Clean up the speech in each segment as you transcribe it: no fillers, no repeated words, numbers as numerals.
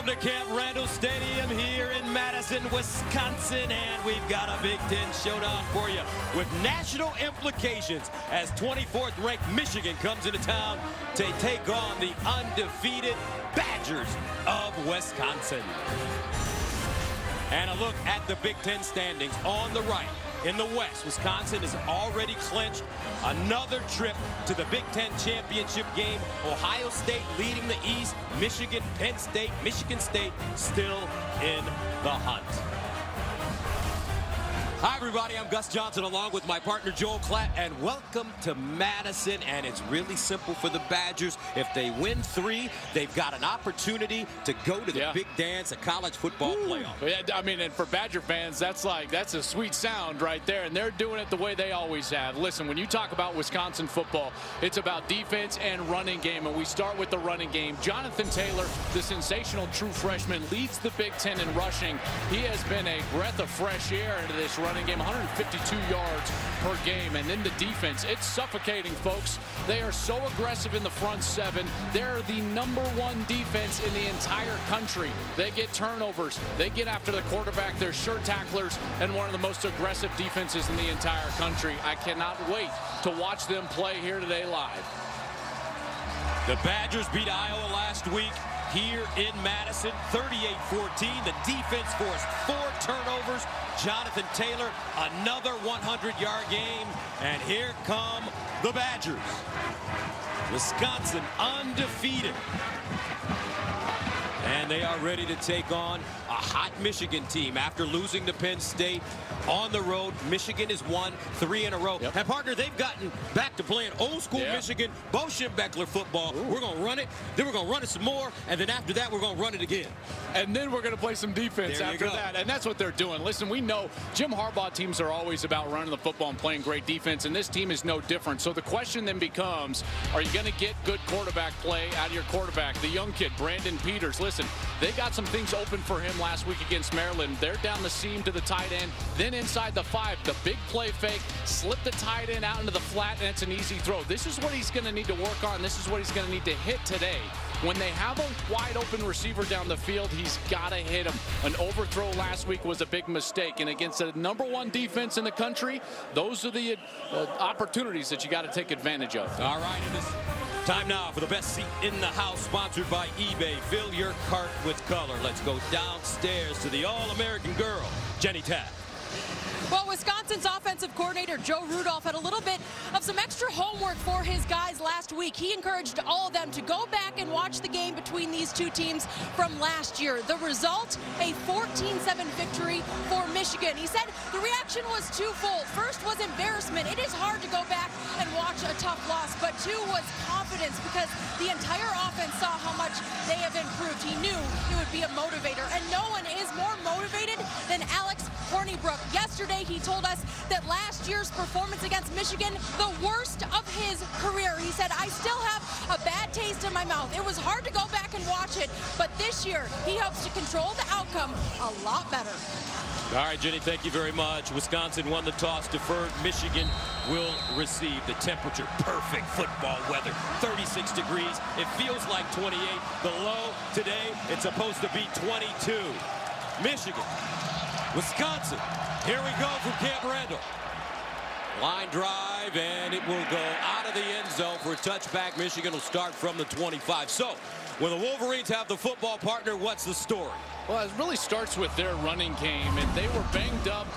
to Camp Randall Stadium here in Madison, Wisconsin, and we've got a Big Ten showdown for you with national implications as 24th ranked Michigan comes into town to take on the undefeated Badgers of Wisconsin. And a look at the Big Ten standings on the right. In the West, Wisconsin has already clinched another trip to the Big Ten championship game. Ohio State leading the East. Michigan, Penn State, Michigan State still in the hunt. Hi, everybody. I'm Gus Johnson along with my partner Joel Klatt, and welcome to Madison. And it's really simple for the Badgers. If they win 3, they've got an opportunity to go to the big dance, a college football playoff. Yeah, I mean, and for Badger fans, that's a sweet sound right there, and they're doing it the way they always have. Listen, when you talk about Wisconsin football, it's about defense and running game, and we start with the running game. Jonathan Taylor, the sensational true freshman, leads the Big Ten in rushing. He has been a breath of fresh air into this running game, 152 yards per game. And in the defense, it's suffocating, folks. They are so aggressive in the front 7. They're the #1 defense in the entire country. They get turnovers. They get after the quarterback. They're sure tacklers and one of the most aggressive defenses in the entire country. I cannot wait to watch them play here today live. The Badgers beat Iowa last week here in Madison, 38-14. The defense forced 4 turnovers. Jonathan Taylor, another 100-yard game. And here come the Badgers. Wisconsin undefeated. And they are ready to take on a hot Michigan team after losing to Penn State on the road. Michigan has won 3 in a row. And partner, they've gotten back to playing old school Michigan, Bo Schembechler football. We're going to run it, then we're going to run it some more, and then after that, we're going to run it again. And then we're going to play some defense after that. And that's what they're doing. Listen, we know Jim Harbaugh teams are always about running the football and playing great defense, and this team is no different. So the question then becomes, are you going to get good quarterback play out of your quarterback? The young kid, Brandon Peters. Listen, they got some things open for him last week against Maryland. They're down the seam to the tight end, then inside the 5, the big play fake, slip the tight end out into the flat, and it's an easy throw. This is what he's going to need to work on. This is what he's going to need to hit today. When they have a wide open receiver down the field, he's got to hit him. An overthrow last week was a big mistake, and against the #1 defense in the country, those are the opportunities that you got to take advantage of. All right, it is time now for the best seat in the house, sponsored by eBay. Fill your cart with color. Let's go downstairs to the All-American girl, Jenny Taft. Well, Wisconsin's offensive coordinator, Joe Rudolph, had a little bit of some extra homework for his guys last week. He encouraged all of them to go back and watch the game between these two teams from last year. The result, a 14-7 victory for Michigan. He said the reaction was twofold. First was embarrassment. It is hard to go back and watch a tough loss, but 2 was confidence, because the entire offense saw how much they have improved. He knew it would be a motivator, and no one is more motivated than Alex Hornibrook. Yesterday, he told us that last year's performance against Michigan, the worst of his career. He said, I still have a bad taste in my mouth. It was hard to go back and watch it, but this year, he hopes to control the outcome a lot better. All right, Jenny, thank you very much. Wisconsin won the toss, deferred. Michigan will receive the temperature. Perfect football weather, 36 degrees. It feels like 28. The low today, it's supposed to be 22. Michigan, Wisconsin, here we go from Camp Randall. Line drive, and it will go out of the end zone for a touchback. Michigan will start from the 25. So, when the Wolverines have the football, partner, what's the story? Well, it really starts with their running game, and they were banged up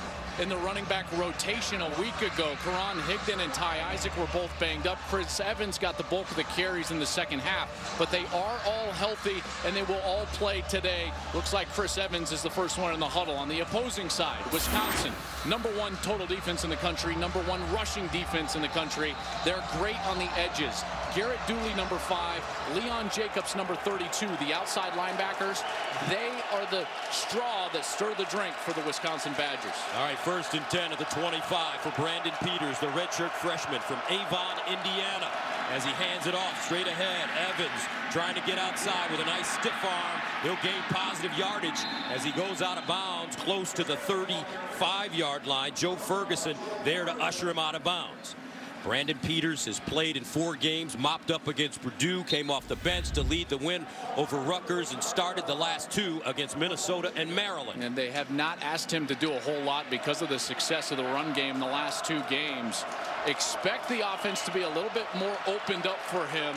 in the running back rotation a week ago. Karan Higdon and Ty Isaac were both banged up. Chris Evans got the bulk of the carries in the second half, but they are all healthy, and they will all play today. Looks like Chris Evans is the first one in the huddle. On the opposing side, Wisconsin, #1 total defense in the country, #1 rushing defense in the country. They're great on the edges. Garrett Dooley, #5, Leon Jacobs, #32. The outside linebackers, they are the straw that stir the drink for the Wisconsin Badgers. All right, 1st and 10 at the 25 for Brandon Peters, the redshirt freshman from Avon, Indiana. As he hands it off straight ahead, Evans trying to get outside with a nice stiff arm. He'll gain positive yardage as he goes out of bounds close to the 35-yard line. Joe Ferguson there to usher him out of bounds. Brandon Peters has played in 4 games, mopped up against Purdue, came off the bench to lead the win over Rutgers, and started the last 2 against Minnesota and Maryland. And they have not asked him to do a whole lot because of the success of the run game in the last 2 games. Expect the offense to be a little bit more opened up for him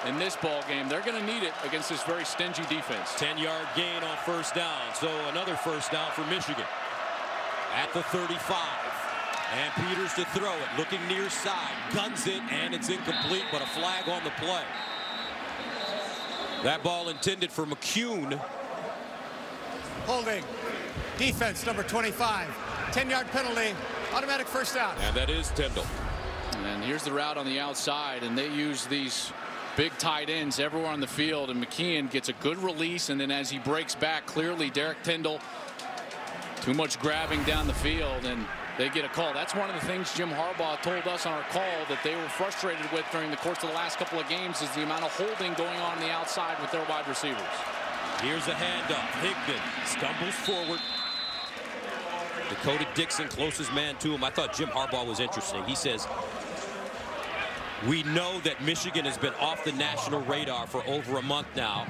in this ball game. They're going to need it against this very stingy defense. 10-yard gain on first down, so another first down for Michigan at the 35. And Peters to throw it, looking near side, guns it, and it's incomplete, but a flag on the play. That ball intended for McCune. Holding. Defense number 25. 10-yard penalty. Automatic first down. And that is Tyndall. And here's the route on the outside, and they use these big tight ends everywhere on the field, and McKeon gets a good release, and then as he breaks back, clearly Derek Tyndall, too much grabbing down the field, and they get a call. That's one of the things Jim Harbaugh told us on our call that they were frustrated with during the course of the last couple of games, is the amount of holding going on the outside with their wide receivers. Here's a handoff. Higdon stumbles forward. Dakota Dixon, closest man to him. I thought Jim Harbaugh was interesting. He says, we know that Michigan has been off the national radar for over a month now.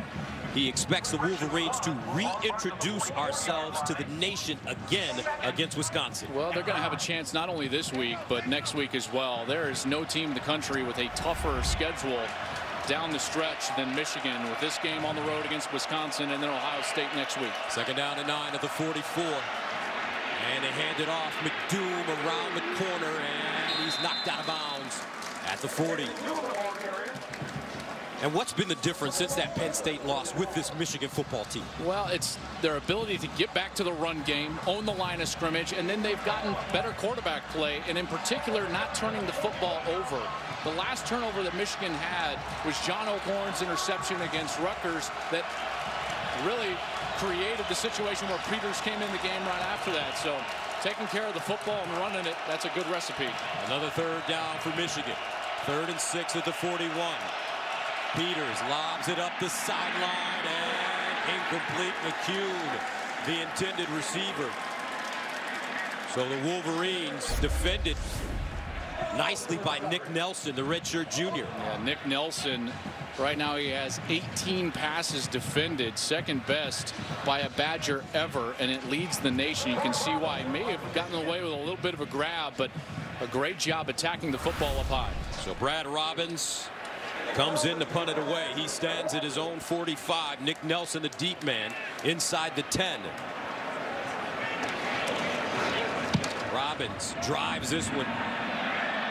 He expects the Wolverines to reintroduce ourselves to the nation again against Wisconsin. Well, they're going to have a chance not only this week, but next week as well. There is no team in the country with a tougher schedule down the stretch than Michigan, with this game on the road against Wisconsin and then Ohio State next week. Second down and 9 at the 44. And they hand it off. McDoom around the corner, and he's knocked out of bounds at the 40. And what's been the difference since that Penn State loss with this Michigan football team? Well, it's their ability to get back to the run game, own the line of scrimmage, and then they've gotten better quarterback play, and in particular, not turning the football over. The last turnover that Michigan had was John O'Korn's interception against Rutgers that really created the situation where Peters came in the game right after that. So taking care of the football and running it, that's a good recipe. Another third down for Michigan. 3rd and 6 at the 41. Peters lobs it up the sideline, and incomplete. McCune, the intended receiver. So the Wolverines defended nicely by Nick Nelson, the redshirt junior. Yeah, Nick Nelson, right now he has 18 passes defended, second best by a Badger ever, and it leads the nation. You can see why. He may have gotten away with a little bit of a grab, but a great job attacking the football up high. So Brad Robbins comes in to punt it away. He stands at his own 45. Nick Nelson, the deep man, inside the 10. Robbins drives this one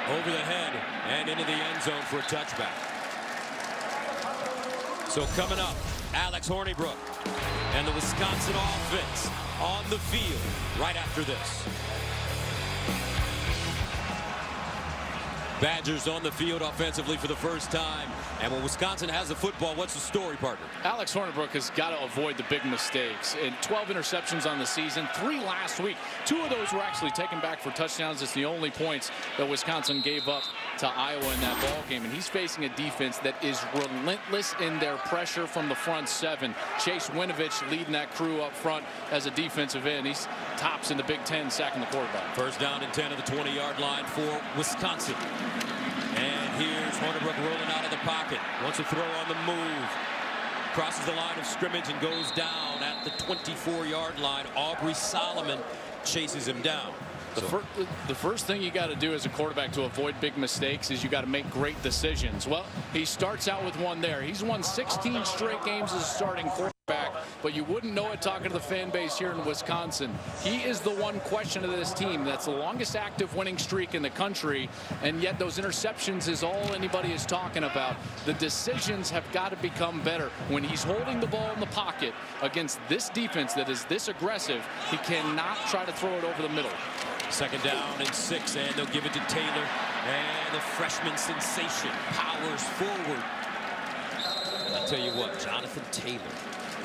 over the head and into the end zone for a touchback. So coming up, Alex Hornibrook and the Wisconsin offense on the field right after this. Badgers on the field offensively for the first time. And when Wisconsin has the football, what's the story, partner? Alex Hornibrook has got to avoid the big mistakes. And 12 interceptions on the season, 3 last week. 2 of those were actually taken back for touchdowns. It's the only points that Wisconsin gave up to Iowa in that ball game. And he's facing a defense that is relentless in their pressure from the front 7. Chase Winovich leading that crew up front as a defensive end. He's tops in the Big Ten, sacking the quarterback. First down and 10 at the 20-yard line for Wisconsin. And here's Hornibrook rolling out of the pocket. Wants to throw on the move. Crosses the line of scrimmage and goes down at the 24-yard line. Aubrey Solomon chases him down. The first thing you got to do as a quarterback to avoid big mistakes is you got to make great decisions. Well, he starts out with one there. He's won 16 straight games as a starting quarterback, but you wouldn't know it talking to the fan base here in Wisconsin. He is the one question of this team. That's the longest active winning streak in the country, and yet those interceptions is all anybody is talking about. The decisions have got to become better. When he's holding the ball in the pocket against this defense that is this aggressive, he cannot try to throw it over the middle. Second down and 6, and they'll give it to Taylor, and the freshman sensation powers forward. I'll tell you what, Jonathan Taylor,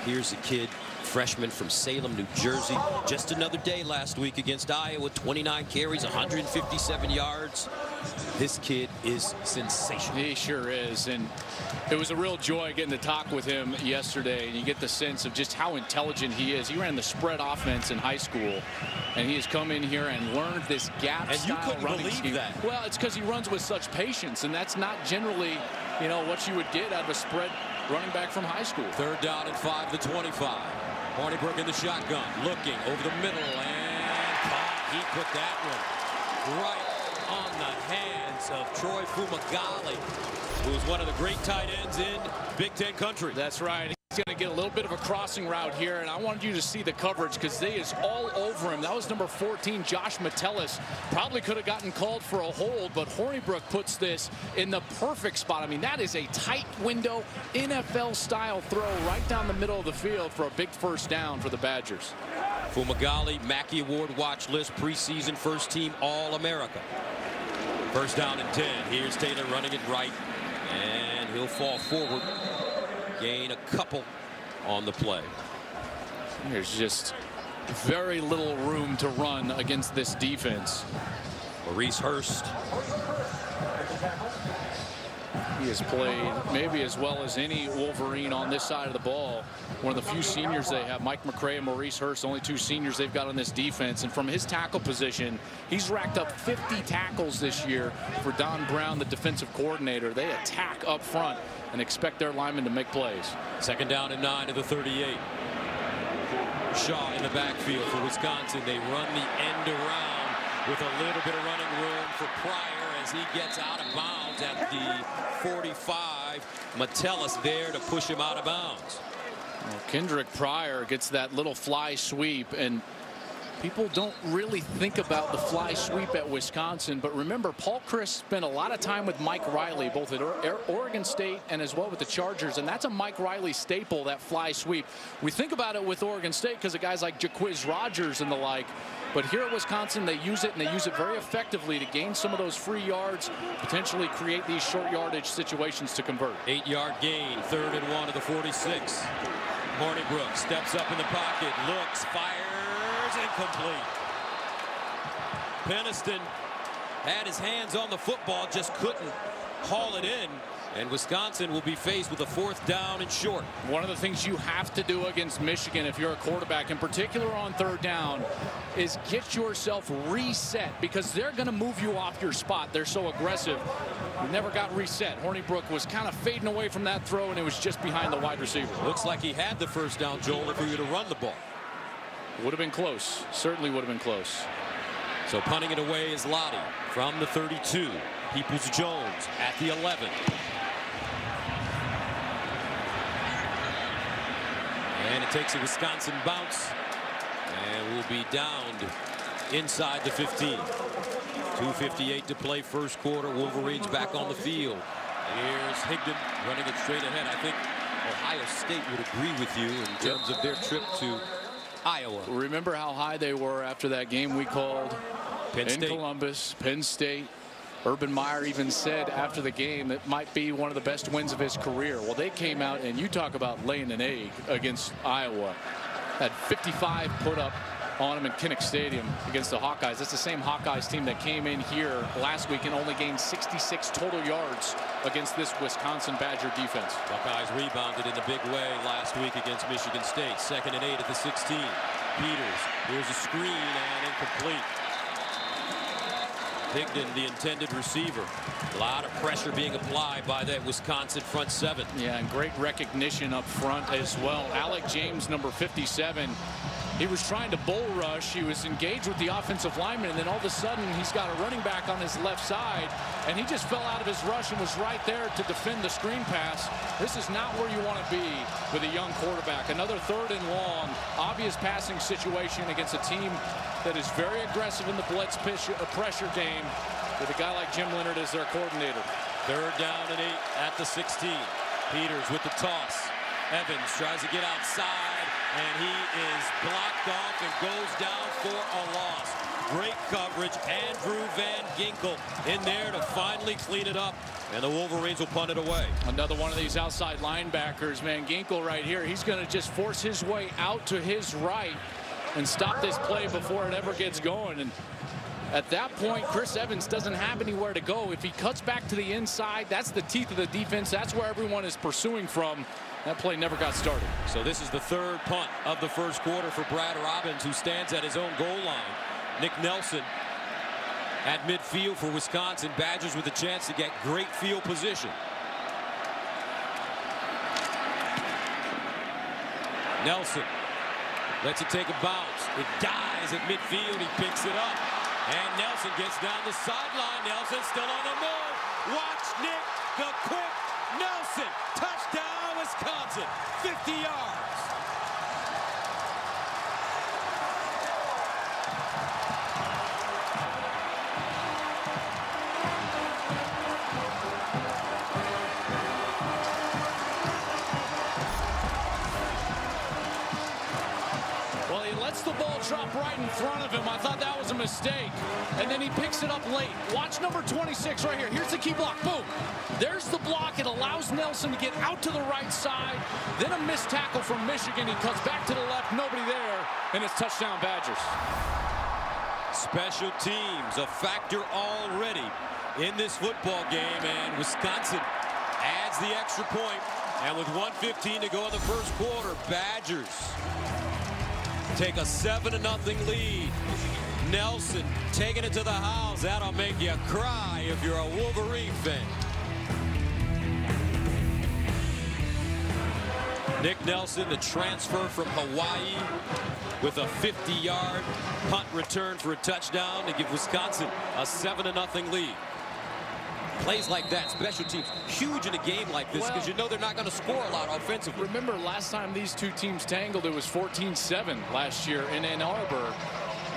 here's a kid freshman from Salem, New Jersey. Just another day last week against Iowa. 29 carries, 157 yards. This kid is sensational. He sure is. And it was a real joy getting to talk with him yesterday. And you get the sense of just how intelligent he is. He ran the spread offense in high school. And he has come in here and learned this gap and style you couldn't running believe scheme. that. Well, it's because he runs with such patience. And that's not generally, you know, what you would get out of a spread running back from high school. 3rd down and 5 to 25. Hornibrook in the shotgun, looking over the middle, and caught. He put that one right on the hands of Troy Fumagalli, who's one of the great tight ends in Big Ten country. That's right. He's going to get a little bit of a crossing route here, and I wanted you to see the coverage because they is all over him. That was number 14, Josh Metellus. Probably could have gotten called for a hold, but Hornibrook puts this in the perfect spot. I mean, that is a tight window, NFL-style throw right down the middle of the field for a big 1st down for the Badgers. Fumagalli, Mackey Award watch list, preseason first-team All-America. 1st down and 10. Here's Taylor running it right, and he'll fall forward. Gain a couple on the play. There's just very little room to run against this defense. Maurice Hurst. He has played maybe as well as any Wolverine on this side of the ball. One of the few seniors they have, Mike McCray and Maurice Hurst, only 2 seniors they've got on this defense. And from his tackle position, he's racked up 50 tackles this year for Don Brown, the defensive coordinator. They attack up front and expect their linemen to make plays. 2nd down and 9 to the 38. Shaw in the backfield for Wisconsin. They run the end around with a little bit of running room for Pryor as he gets out of bounds at the 45. Metellus there to push him out of bounds. Well, Kendrick Pryor gets that little fly sweep, and people don't really think about the fly sweep at Wisconsin, but remember, Paul Chryst spent a lot of time with Mike Riley, both at Oregon State and as well with the Chargers, and that's a Mike Riley staple, that fly sweep. We think about it with Oregon State because of guys like Jaquiz Rogers and the like, but here at Wisconsin, they use it, and they use it very effectively to gain some of those free yards, potentially create these short yardage situations to convert. 8-yard gain, 3rd and 1 to the 46. Hornibrook steps up in the pocket, looks, fires, incomplete. Peniston had his hands on the football, just couldn't haul it in. And Wisconsin will be faced with a 4th down and short. One of the things you have to do against Michigan, if you're a quarterback, in particular on 3rd down, is get yourself reset, because they're going to move you off your spot. They're so aggressive. You never got reset. Hornibrook was kind of fading away from that throw, and it was just behind the wide receiver. Looks like he had the 1st down, Joel, if he were to run the ball. Would have been close. Certainly would have been close. So punting it away is Lottie from the 32. Peoples-Jones at the 11. And it takes a Wisconsin bounce and will be downed inside the 15. 2:58 to play 1st quarter. Wolverines back on the field. Here's Higdon running it straight ahead. I think Ohio State would agree with you in terms of their trip to Iowa. Remember how high they were after that game we called Penn State. Columbus, Penn State. Urban Meyer even said after the game it might be one of the best wins of his career. Well, they came out, and you talk about laying an egg against Iowa. Had 55 put up on him in Kinnick Stadium against the Hawkeyes. That's the same Hawkeyes team that came in here last week and only gained 66 total yards against this Wisconsin Badger defense. Buckeyes rebounded in a big way last week against Michigan State. 2nd and 8 at the 16. Peters, here's a screen and incomplete. Higdon, the intended receiver. A lot of pressure being applied by that Wisconsin front 7. Yeah, and great recognition up front as well. Alec James, number 57. He was trying to bull rush. He was engaged with the offensive lineman, and then all of a sudden he's got a running back on his left side, and he just fell out of his rush and was right there to defend the screen pass. This is not where you want to be with a young quarterback. Another 3rd and long, obvious passing situation against a team that is very aggressive in the blitz pressure game with a guy like Jim Leonard as their coordinator. 3rd down and 8 at the 16. Peters with the toss. Evans tries to get outside, and he is blocked off and goes down for a loss. Great coverage. Andrew Van Ginkel in there to finally clean it up And the Wolverines will punt it away. Another one of these outside linebackers, man. Ginkel right here. He's going to just force his way out to his right and stop this play before it ever gets going. And at that point, Chris Evans doesn't have anywhere to go. If he cuts back to the inside, that's the teeth of the defense. That's where everyone is pursuing from. That play never got started. So this is the third punt of the first quarter for Brad Robbins, who stands at his own goal line. Nick Nelson at midfield for Wisconsin. Badgers with a chance to get great field position. Nelson lets it take a bounce. It dies at midfield. He picks it up. And Nelson gets down the sideline. Nelson still on the move. Watch Nick, the quick Nelson. Touchdown, Wisconsin. 50 yards. The ball drop right in front of him. I thought that was a mistake. And then he picks it up late. Watch number 26 right here. Here's the key block. Boom. There's the block. It allows Nelson to get out to the right side. Then a missed tackle from Michigan. He cuts back to the left. Nobody there. And it's touchdown Badgers. Special teams a factor already in this football game. And Wisconsin adds the extra point. And with 1:15 to go in the first quarter, Badgers take a 7-0 lead. Nelson taking it to the house. That'll make you cry if you're a Wolverine fan. Nick Nelson, the transfer from Hawaii, with a 50-yard punt return for a touchdown to give Wisconsin a 7-0 lead. Plays like that, special teams, huge in a game like this, because you know they're not going to score a lot offensively. Remember last time these two teams tangled, it was 14-7 last year in Ann Arbor.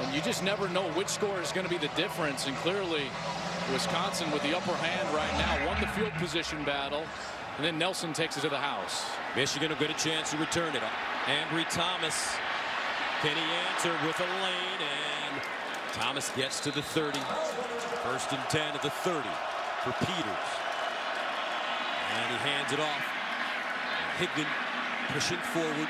And you just never know which score is going to be the difference. And clearly, Wisconsin with the upper hand right now won the field position battle. And then Nelson takes it to the house. Michigan will get a chance to return it. Ambry Thomas, can he answer with a lane? And Thomas gets to the 30. 1st and 10 at the 30. For Peters. And he hands it off. Higdon pushing forward.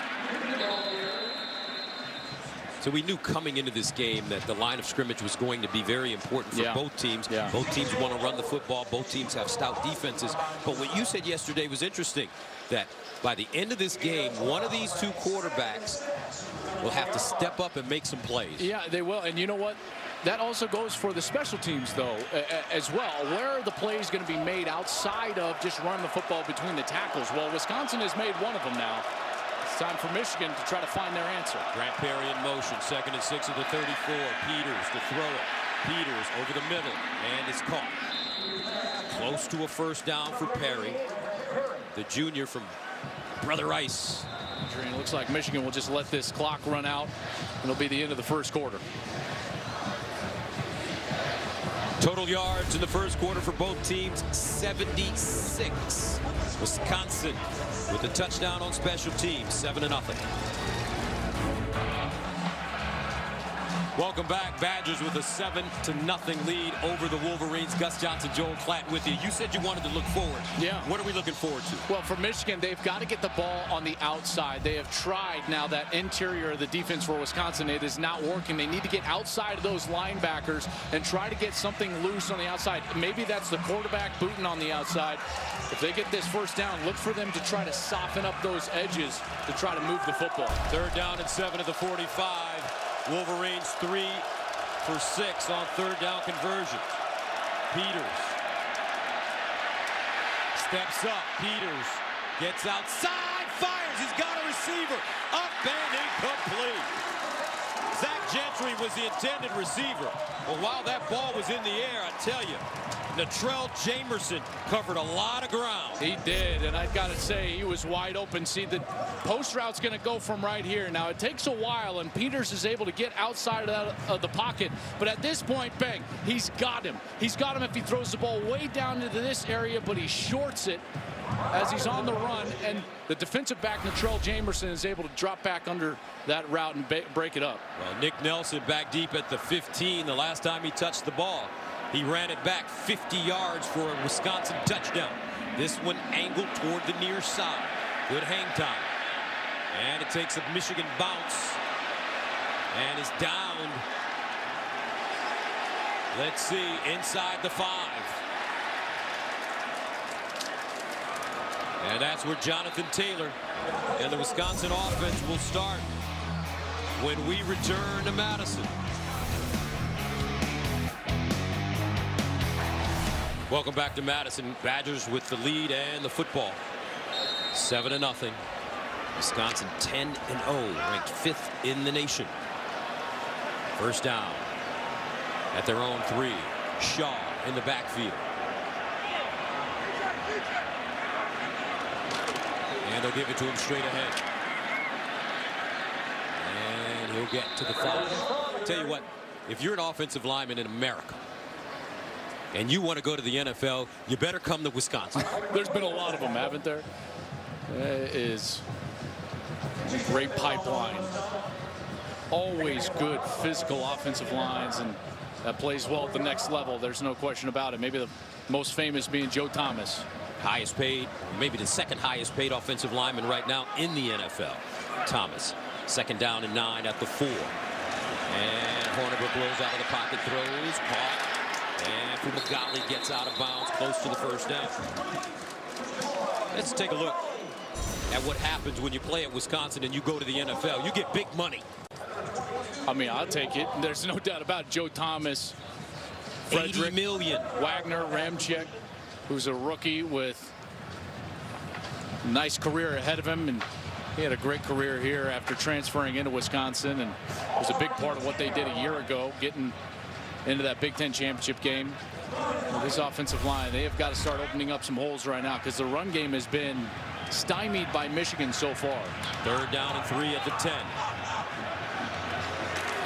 So we knew coming into this game that the line of scrimmage was going to be very important for both teams. Both teams want to run the football. Both teams have stout defenses. But what you said yesterday was interesting, that by the end of this game, one of these two quarterbacks will have to step up and make some plays. Yeah, they will. And you know what? That also goes for the special teams, though, as well. Where are the plays going to be made outside of just running the football between the tackles? Well, Wisconsin has made one of them now. It's time for Michigan to try to find their answer. Grant Perry in motion. 2nd and 6 at the 34. Peters to throw it. Peters over the middle. And it's caught. Close to a first down for Perry. The junior from Brother Ice. It looks like Michigan will just let this clock run out. It'll be the end of the first quarter. Total yards in the first quarter for both teams, 76. Wisconsin with a touchdown on special teams, 7-0. Welcome back. Badgers with a 7-0 lead over the Wolverines. Gus Johnson, Joel Klatt with you. You said you wanted to look forward. Yeah. What are we looking forward to? Well, for Michigan, they've got to get the ball on the outside. They have tried now that interior of the defense for Wisconsin. It is not working. They need to get outside of those linebackers and try to get something loose on the outside. Maybe that's the quarterback booting on the outside. If they get this first down, look for them to try to soften up those edges to try to move the football. 3rd down and 7 at the 45. Wolverines 3 for 6 on 3rd down conversion. Peters steps up. Peters gets outside, fires. He's got a receiver. Up and incomplete. Zach Gentry was the intended receiver. But while that ball was in the air, I tell you, Natrell Jamerson covered a lot of ground. He did, and I've got to say, he was wide open. See, the post route's going to go from right here. Now, it takes a while, and Peters is able to get outside of the pocket. But at this point, bang, he's got him. He's got him if he throws the ball way down into this area, but he shorts it as he's on the run. And the defensive back, Natrell Jamerson, is able to drop back under that route and break it up. Well, Nick Nelson back deep at the 15 the last time he touched the ball. He ran it back 50 yards for a Wisconsin touchdown. This one angled toward the near side. Good hang time. And it takes a Michigan bounce and is downed. Let's see, inside the 5. And that's where Jonathan Taylor and the Wisconsin offense will start when we return to Madison. Welcome back to Madison. Badgers with the lead and the football. 7-0. Wisconsin 10-0, ranked 5th in the nation. First down at their own 3. Shaw in the backfield. And they'll give it to him straight ahead. And he'll get to the 5. Tell you what, if you're an offensive lineman in America and you want to go to the NFL, you better come to Wisconsin. There's been a lot of them, haven't there? It is a great pipeline. Always good physical offensive lines, and that plays well at the next level. There's no question about it. Maybe the most famous being Joe Thomas. Highest paid, maybe the second highest paid offensive lineman right now in the NFL. Thomas. Second down and 9 at the 4. And Hornibrook rolls out of the pocket, throws, caught. And Fumagalli gets out of bounds close to the first down. Let's take a look at what happens when you play at Wisconsin and you go to the NFL. You get big money. I mean, I'll take it. There's no doubt about it. Joe Thomas, Frederick, $80 million. Wagner, Ramczyk, who's a rookie with a nice career ahead of him, and he had a great career here after transferring into Wisconsin, and was a big part of what they did a year ago, getting into that Big Ten championship game. This offensive line, they have got to start opening up some holes right now, because the run game has been stymied by Michigan so far. Third down and 3 at the 10.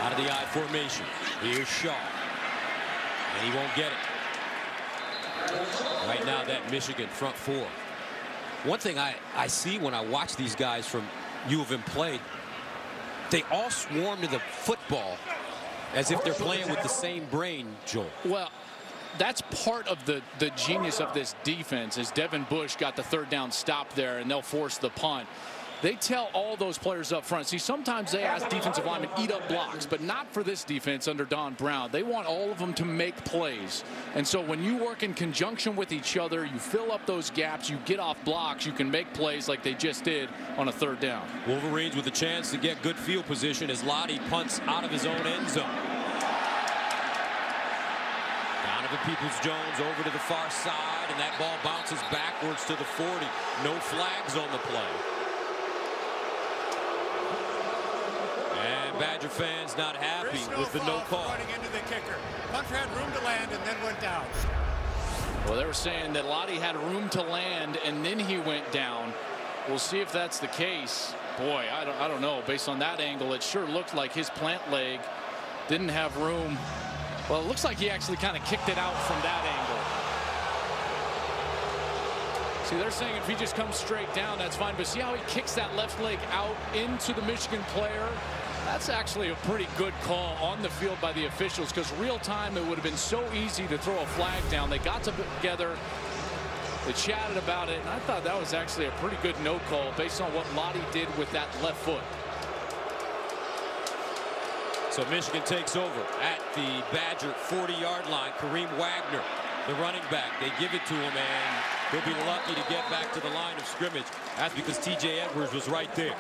Out of the I formation. Here's Shaw. And he won't get it. Right now, that Michigan front 4. One thing I see when I watch these guys from U of M play, they all swarm to the football as if they're playing with the same brain, Joel. Well, that's part of the genius of this defense, is Devin Bush got the third down stop there, and they'll force the punt. They tell all those players up front. See, sometimes they ask defensive linemen eat up blocks, but not for this defense under Don Brown. They want all of them to make plays. And so when you work in conjunction with each other, you fill up those gaps, you get off blocks, you can make plays like they just did on a third down. Wolverines with a chance to get good field position as Lottie punts out of his own end zone. Donovan Peoples-Jones over to the far side, and that ball bounces backwards to the 40. No flags on the play. And Badger fans not happy with the no call. Running into the kicker. Punter had room to land and then went down. Well, they were saying that Lottie had room to land and then he went down. We'll see if that's the case. Boy, I don't know. Based on that angle, it sure looked like his plant leg didn't have room. Well, it looks like he actually kind of kicked it out from that angle. See, they're saying if he just comes straight down, that's fine. But see how he kicks that left leg out into the Michigan player? That's actually a pretty good call on the field by the officials, because real time it would have been so easy to throw a flag down. They got together, they chatted about it, and I thought that was actually a pretty good no call based on what Lottie did with that left foot. So Michigan takes over at the Badger 40-yard line. Kareem Wagner, the running back. They give it to him, and he'll be lucky to get back to the line of scrimmage. That's because T.J. Edwards was right there.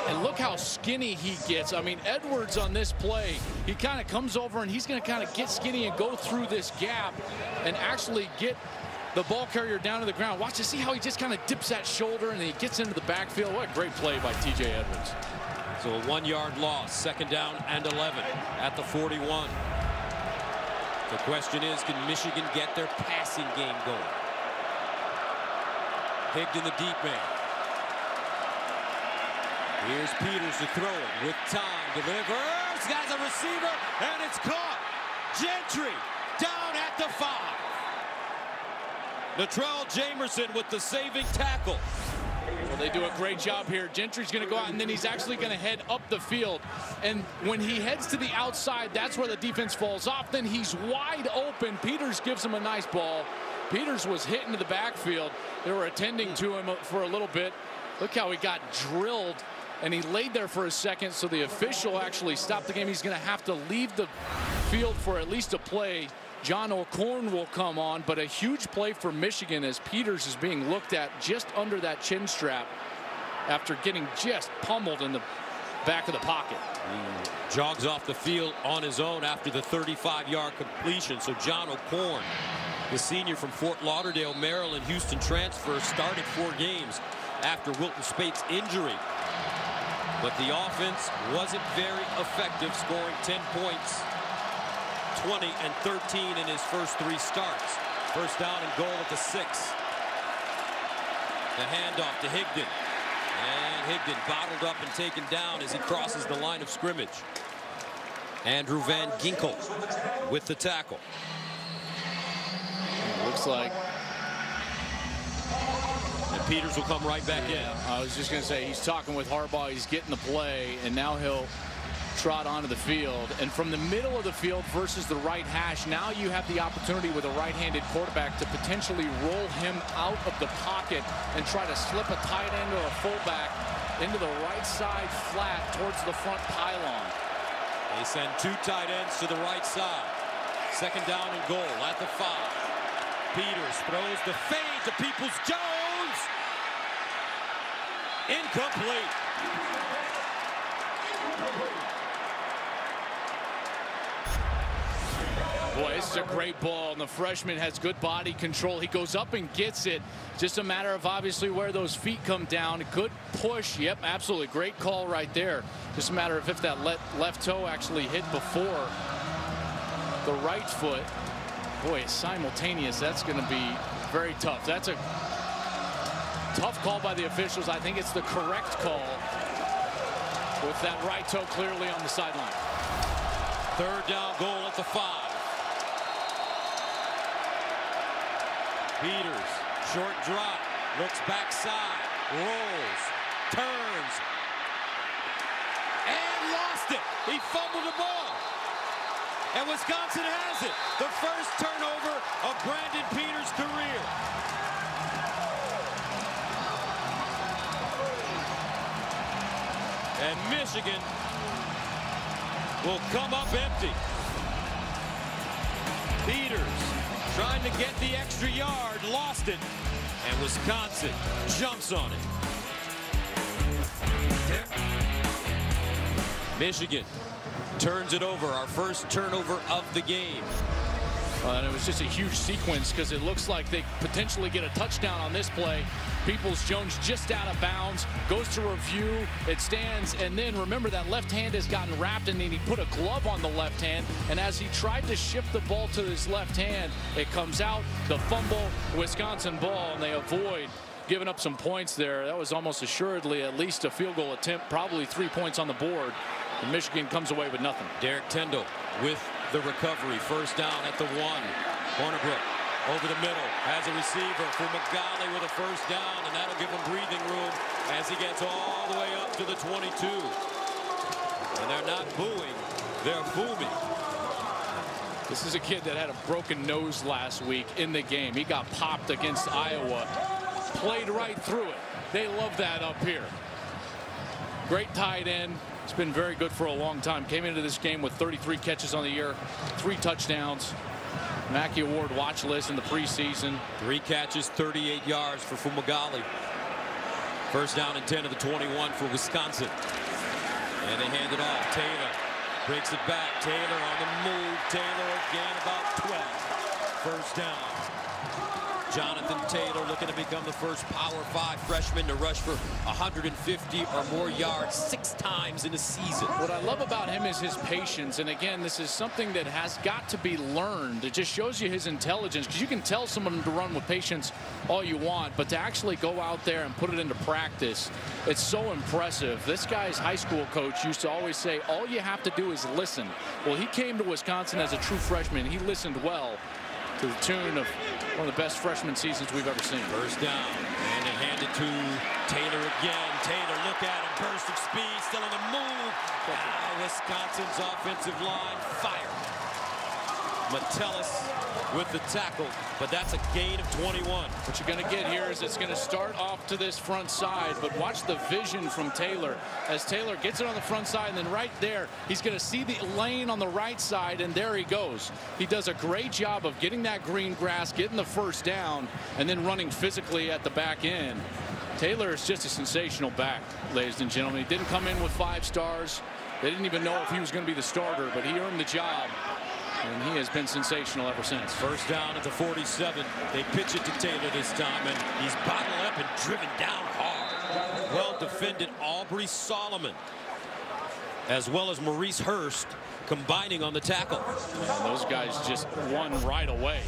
And look how skinny he gets. I mean, Edwards on this play, he kind of comes over and he's going to kind of get skinny and go through this gap and actually get the ball carrier down to the ground. Watch to see how he just kind of dips that shoulder and then he gets into the backfield. What a great play by T.J. Edwards. So a 1-yard loss, second down and 11 at the 41. The question is, can Michigan get their passing game going? Higgs in the deep man. Here's Peters to throw it with time. Delivers, got a receiver, and it's caught. Gentry down at the 5. Latrell Jamerson with the saving tackle. They do a great job here. Gentry's going to go out, and then he's actually going to head up the field. And when he heads to the outside, that's where the defense falls off. Then he's wide open. Peters gives him a nice ball. Peters was hit into the backfield. They were attending to him for a little bit. Look how he got drilled, and he laid there for a second, so the official actually stopped the game. He's going to have to leave the field for at least a play. John O'Corn will come on, but a huge play for Michigan as Peters is being looked at just under that chin strap after getting just pummeled in the back of the pocket. Jogs off the field on his own after the 35-yard completion. So John O'Corn, the senior from Fort Lauderdale, Maryland, Houston transfer, started 4 games after Wilton Spate's injury. But the offense wasn't very effective, scoring 10 points, 20 and 13 in his first 3 starts. First down and goal at the 6. The handoff to Higdon. And Higdon bottled up and taken down as he crosses the line of scrimmage. Andrew Van Ginkel with the tackle. Looks like. And Peters will come right back in. I was just going to say, he's talking with Harbaugh. He's getting the play, and now he'll trot onto the field. And from the middle of the field versus the right hash, now you have the opportunity with a right-handed quarterback to potentially roll him out of the pocket and try to slip a tight end or a fullback into the right side flat towards the front pylon. They send 2 tight ends to the right side. Second down and goal at the 5. Peters throws the fade to Peoples-Jones. Incomplete. Boy, this is a great ball, and the freshman has good body control. He goes up and gets it. Just a matter of obviously where those feet come down. Good push. Yep, absolutely. Great call right there. Just a matter of if that left toe actually hit before the right foot. Boy, simultaneous. That's going to be very tough. That's a tough call by the officials. I think it's the correct call with that right toe clearly on the sideline. Third down goal at the 5. Peters, short drop, looks backside, rolls, turns, and lost it. He fumbled the ball. And Wisconsin has it. The first turnover of Brandon Peters' career. And Michigan will come up empty. Peters trying to get the extra yard, lost it, and Wisconsin jumps on it. Michigan turns it over, our first turnover of the game. And it was just a huge sequence because it looks like they potentially get a touchdown on this play. Peoples-Jones just out of bounds, goes to review, it stands, and then remember that left hand has gotten wrapped, and then he put a glove on the left hand, and as he tried to shift the ball to his left hand, it comes out, the fumble, Wisconsin ball, and they avoid giving up some points there. That was almost assuredly at least a field goal attempt, probably 3 points on the board, and Michigan comes away with nothing. Derek Tindall with the recovery, first down at the 1. Hornibrook over the middle, has a receiver for McGalley with a first down, and that'll give him breathing room as he gets all the way up to the 22. And they're not booing, they're booming. This is a kid that had a broken nose last week in the game. He got popped against Iowa, played right through it. They love that up here. Great tight end. It's been very good for a long time. Came into this game with 33 catches on the year, 3 touchdowns. Mackey Award watch list in the preseason. 3 catches, 38 yards for Fumagalli. First down and 10 of the 21 for Wisconsin. And they hand it off. Taylor breaks it back. Taylor on the move. Taylor again about 12. First down. Jonathan Taylor looking to become the first Power 5 freshman to rush for 150 or more yards 6 times in a season. What I love about him is his patience. And again, this is something that has got to be learned. It just shows you his intelligence, because you can tell someone to run with patience all you want, but to actually go out there and put it into practice, it's so impressive. This guy's high school coach used to always say, all you have to do is listen. Well, he came to Wisconsin as a true freshman. He listened well, to the tune of one of the best freshman seasons we've ever seen. First down, and they hand it to Taylor again. Taylor, look at him, burst of speed, still on the move. Wisconsin's offensive line fire. Metellus with the tackle, but that's a gain of 21. What you're going to get here is it's going to start off to this front side, but watch the vision from Taylor. As Taylor gets it on the front side, and then right there, he's going to see the lane on the right side, and there he goes. He does a great job of getting that green grass, getting the first down, and then running physically at the back end. Taylor is just a sensational back, ladies and gentlemen. He didn't come in with 5 stars. They didn't even know if he was going to be the starter, but he earned the job. And he has been sensational ever since. First down at the 47. They pitch it to Taylor this time, and he's bottled up and driven down hard. Well defended Aubrey Solomon, as well as Maurice Hurst, combining on the tackle. And those guys just won right away.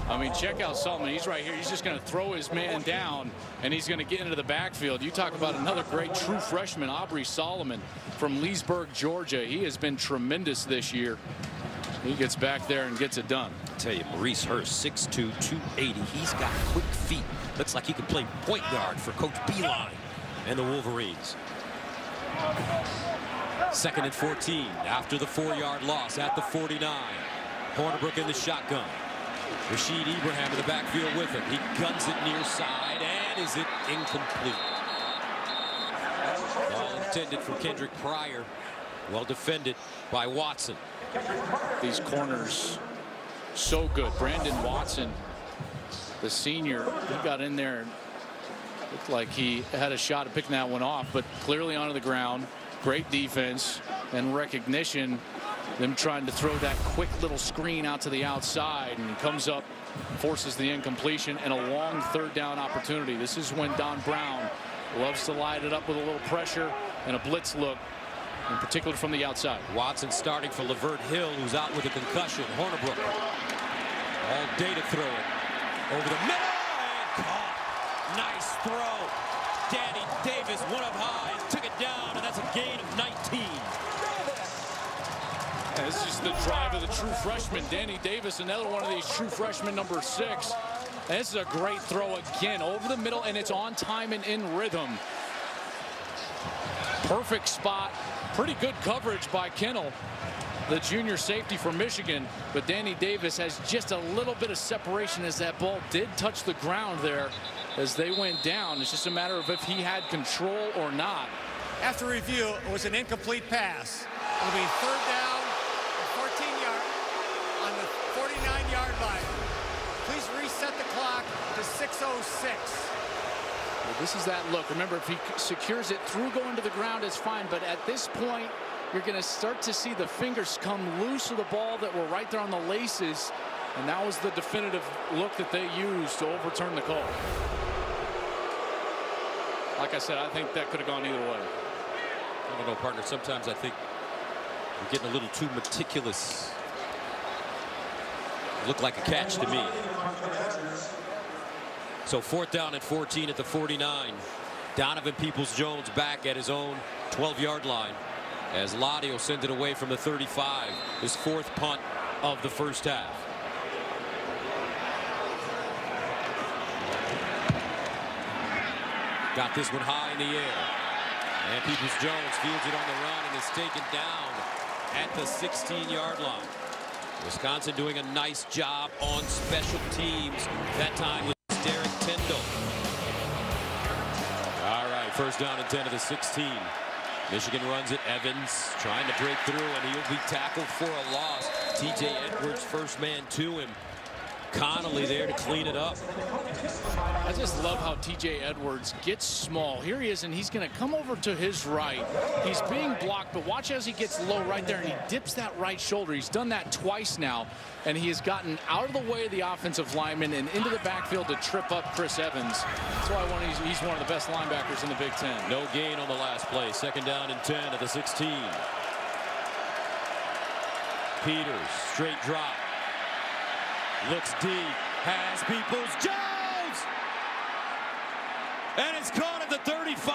I mean, check out Solomon. He's right here. He's just going to throw his man down, and he's going to get into the backfield. You talk about another great true freshman, Aubrey Solomon from Leesburg, Georgia. He has been tremendous this year. He gets back there and gets it done. I tell you, Maurice Hurst, 6'2", 280. He's got quick feet. Looks like he could play point guard for Coach Beeline and the Wolverines. 2nd and 14 after the 4-yard loss at the 49. Hornibrook in the shotgun. Rashid Ibrahim in the backfield with him. He guns it near side, and is it incomplete? Ball intended for Kendrick Pryor. Well defended by Watson. These corners so good. Brandon Watson, the senior, he got in there and looked like he had a shot at picking that one off, but clearly onto the ground. Great defense and recognition. Them trying to throw that quick little screen out to the outside, and he comes up, forces the incompletion, and a long 3rd down opportunity. This is when Don Brown loves to light it up with a little pressure and a blitz look, in particular from the outside. Watson starting for Lavert Hill, who's out with a concussion. Hornibrook all day to throw it over the middle, and caught. Nice throw. Danny Davis went up high, took it down, and that's a gain of 19. This is the drive of the true freshman, Danny Davis, another one of these true freshmen, number 6. And this is a great throw again over the middle, and it's on time and in rhythm. Perfect spot. Pretty good coverage by Kennel, the junior safety from Michigan, but Danny Davis has just a little bit of separation as that ball did touch the ground there as they went down. It's just a matter of if he had control or not. After review, it was an incomplete pass. It'll be 3rd down, 14-yard on the 49-yard line. Please reset the clock to 6:06. This is that look. Remember, if he secures it through going to the ground, it's fine. But at this point, you're going to start to see the fingers come loose of the ball that were right there on the laces. And that was the definitive look that they used to overturn the call. Like I said, I think that could have gone either way. I don't know, partner. Sometimes I think we're getting a little too meticulous. Looked like a catch to me. So 4th down and 14 at the 49. Donovan Peoples-Jones back at his own 12-yard line as Ladio sends it away from the 35. His 4th punt of the first half. Got this one high in the air. And Peoples-Jones fields it on the run and is taken down at the 16-yard line. Wisconsin doing a nice job on special teams. That time with Derek Tyndall. All right, 1st down and 10 to the 16. Michigan runs it. Evans trying to break through, and he'll be tackled for a loss. TJ Edwards, first man to him. Connolly there to clean it up. I just love how TJ Edwards gets small. Here he is, and he's going to come over to his right. He's being blocked, but watch as he gets low right there, and he dips that right shoulder. He's done that twice now, and he has gotten out of the way of the offensive lineman and into the backfield to trip up Chris Evans. That's why he's one of the best linebackers in the Big Ten. No gain on the last play. 2nd down and 10 at the 16. Peters, straight drop. Looks deep, has Peoples-Jones, and it's caught at the 35.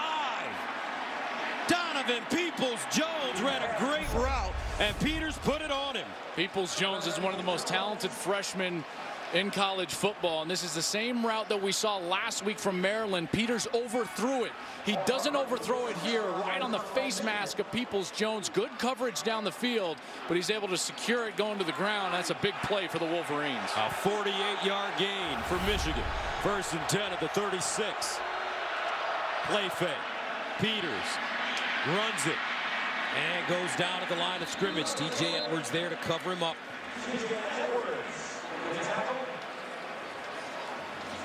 Donovan Peoples-Jones ran a great route, and Peters put it on him. Peoples-Jones is one of the most talented freshmen in college football, and this is the same route that we saw last week from Maryland. Peters overthrew it. He doesn't overthrow it here, right on the face mask of Peoples-Jones. Good coverage down the field, but he's able to secure it going to the ground. That's a big play for the Wolverines. A 48-yard gain for Michigan. 1st and 10 at the 36. Play fake. Peters runs it and goes down at the line of scrimmage. T.J. Edwards there to cover him up.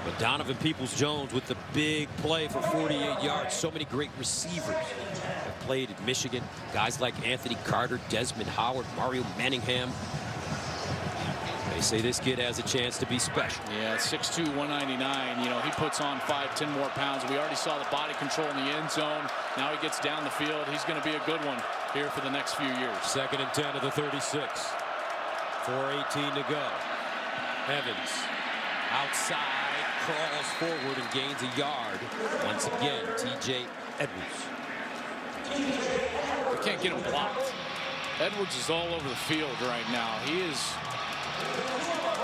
But Donovan Peoples-Jones with the big play for 48 yards. So many great receivers have played at Michigan. Guys like Anthony Carter, Desmond Howard, Mario Manningham. They say this kid has a chance to be special. Yeah, 6'2", 199. You know, he puts on 5-10 more pounds. We already saw the body control in the end zone. Now he gets down the field. He's going to be a good one here for the next few years. 2nd and 10 at the 36. 4:18 to go. Evans outside, crawls forward and gains a yard. Once again, T.J. Edwards. We can't get him blocked. Edwards is all over the field right now. He is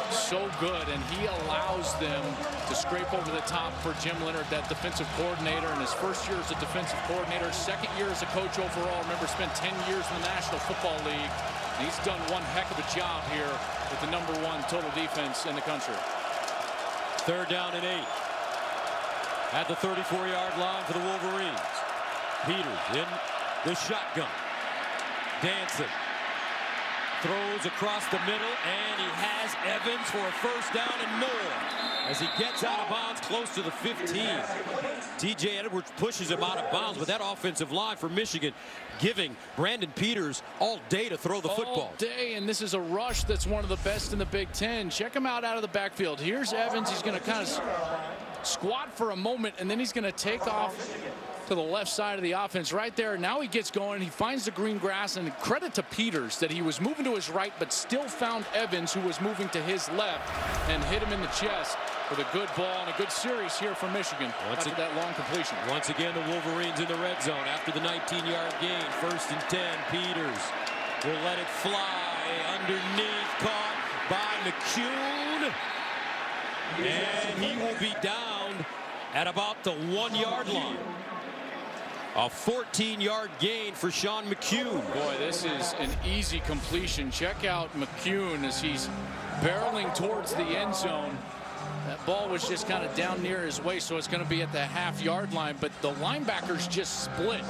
so good, and he allows them to scrape over the top for Jim Leonard, that defensive coordinator, in his first year as a defensive coordinator, 2nd year as a coach overall. Remember, spent 10 years in the National Football League. And he's done one heck of a job here with the #1 total defense in the country. 3rd down and 8 at the 34-yard line for the Wolverines. Peters in the shotgun. Dancing. Throws across the middle, and he has Evans for a 1st down and more as he gets out of bounds close to the 15. T.J. Edwards pushes him out of bounds, but that offensive line for Michigan giving Brandon Peters all day to throw the football. All day, and this is a rush that's one of the best in the Big Ten. Check him out of the backfield. Here's Evans. He's going to kind of squat for a moment, and then he's going to take off to the left side of the offense right there. Now he gets going. He finds the green grass, and credit to Peters that he was moving to his right but still found Evans, who was moving to his left, and hit him in the chest with a good ball and a good series here for Michigan after that long completion. Once again, the Wolverines in the red zone after the 19-yard gain. 1st and 10. Peters will let it fly underneath, caught by McCune, and he will be down at about the 1-yard line. A 14-yard gain for Sean McCune. Boy, this is an easy completion. Check out McCune as he's barreling towards the end zone. That ball was just kind of down near his waist, so it's going to be at the half-yard line, but the linebackers just split.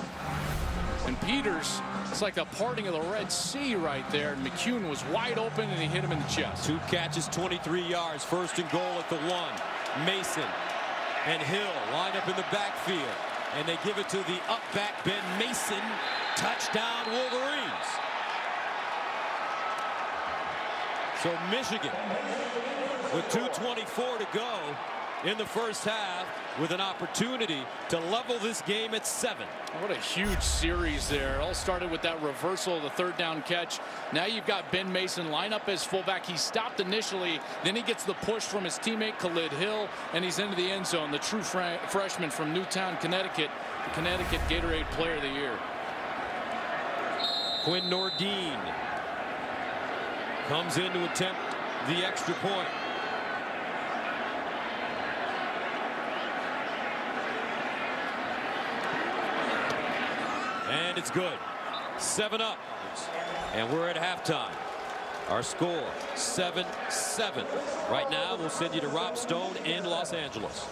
And Peters, it's like the parting of the Red Sea right there. And McCune was wide open, and he hit him in the chest. 2 catches, 23 yards. 1st and goal at the 1. Mason and Hill line up in the backfield. And they give it to the up back Ben Mason. Touchdown Wolverines. So Michigan with 2:24 to go in the 1st half with an opportunity to level this game at 7. What a huge series there. All started with that reversal of the 3rd down catch. Now you've got Ben Mason line up as fullback. He stopped initially, then he gets the push from his teammate Khalid Hill, and he's into the end zone. The true freshman from Newtown, Connecticut, the Connecticut Gatorade Player of the Year. Quinn Nordine comes in to attempt the extra point. And it's good. 7 up. And we're at halftime. Our score, 7-7. Right now, we'll send you to Rob Stone in Los Angeles.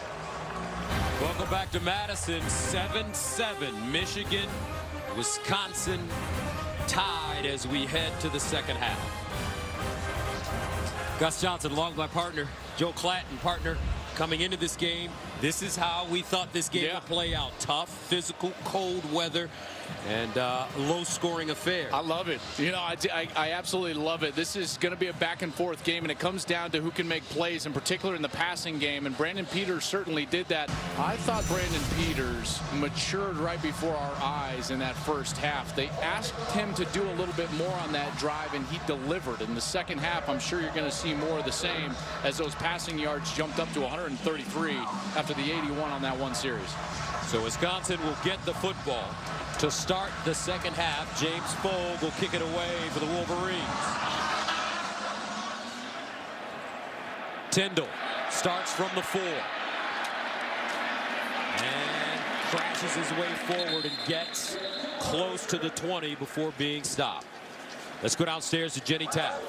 Welcome back to Madison. 7-7. Michigan, Wisconsin tied as we head to the 2nd half. Gus Johnson, along with my partner, Joe Clatton, partner, coming into this game. This is how we thought this game would play out. Tough, physical, cold weather, and low-scoring affair. I love it. You know, I absolutely love it. This is going to be a back-and-forth game, and it comes down to who can make plays, in particular in the passing game, and Brandon Peters certainly did that. I thought Brandon Peters matured right before our eyes in that 1st half. They asked him to do a little bit more on that drive, and he delivered. In the 2nd half, I'm sure you're going to see more of the same as those passing yards jumped up to 133 after the 81 on that one series. So Wisconsin will get the football to start the 2nd half. James Fogg will kick it away for the Wolverines. Tyndall starts from the 4. And crashes his way forward and gets close to the 20 before being stopped. Let's go downstairs to Jenny Taft.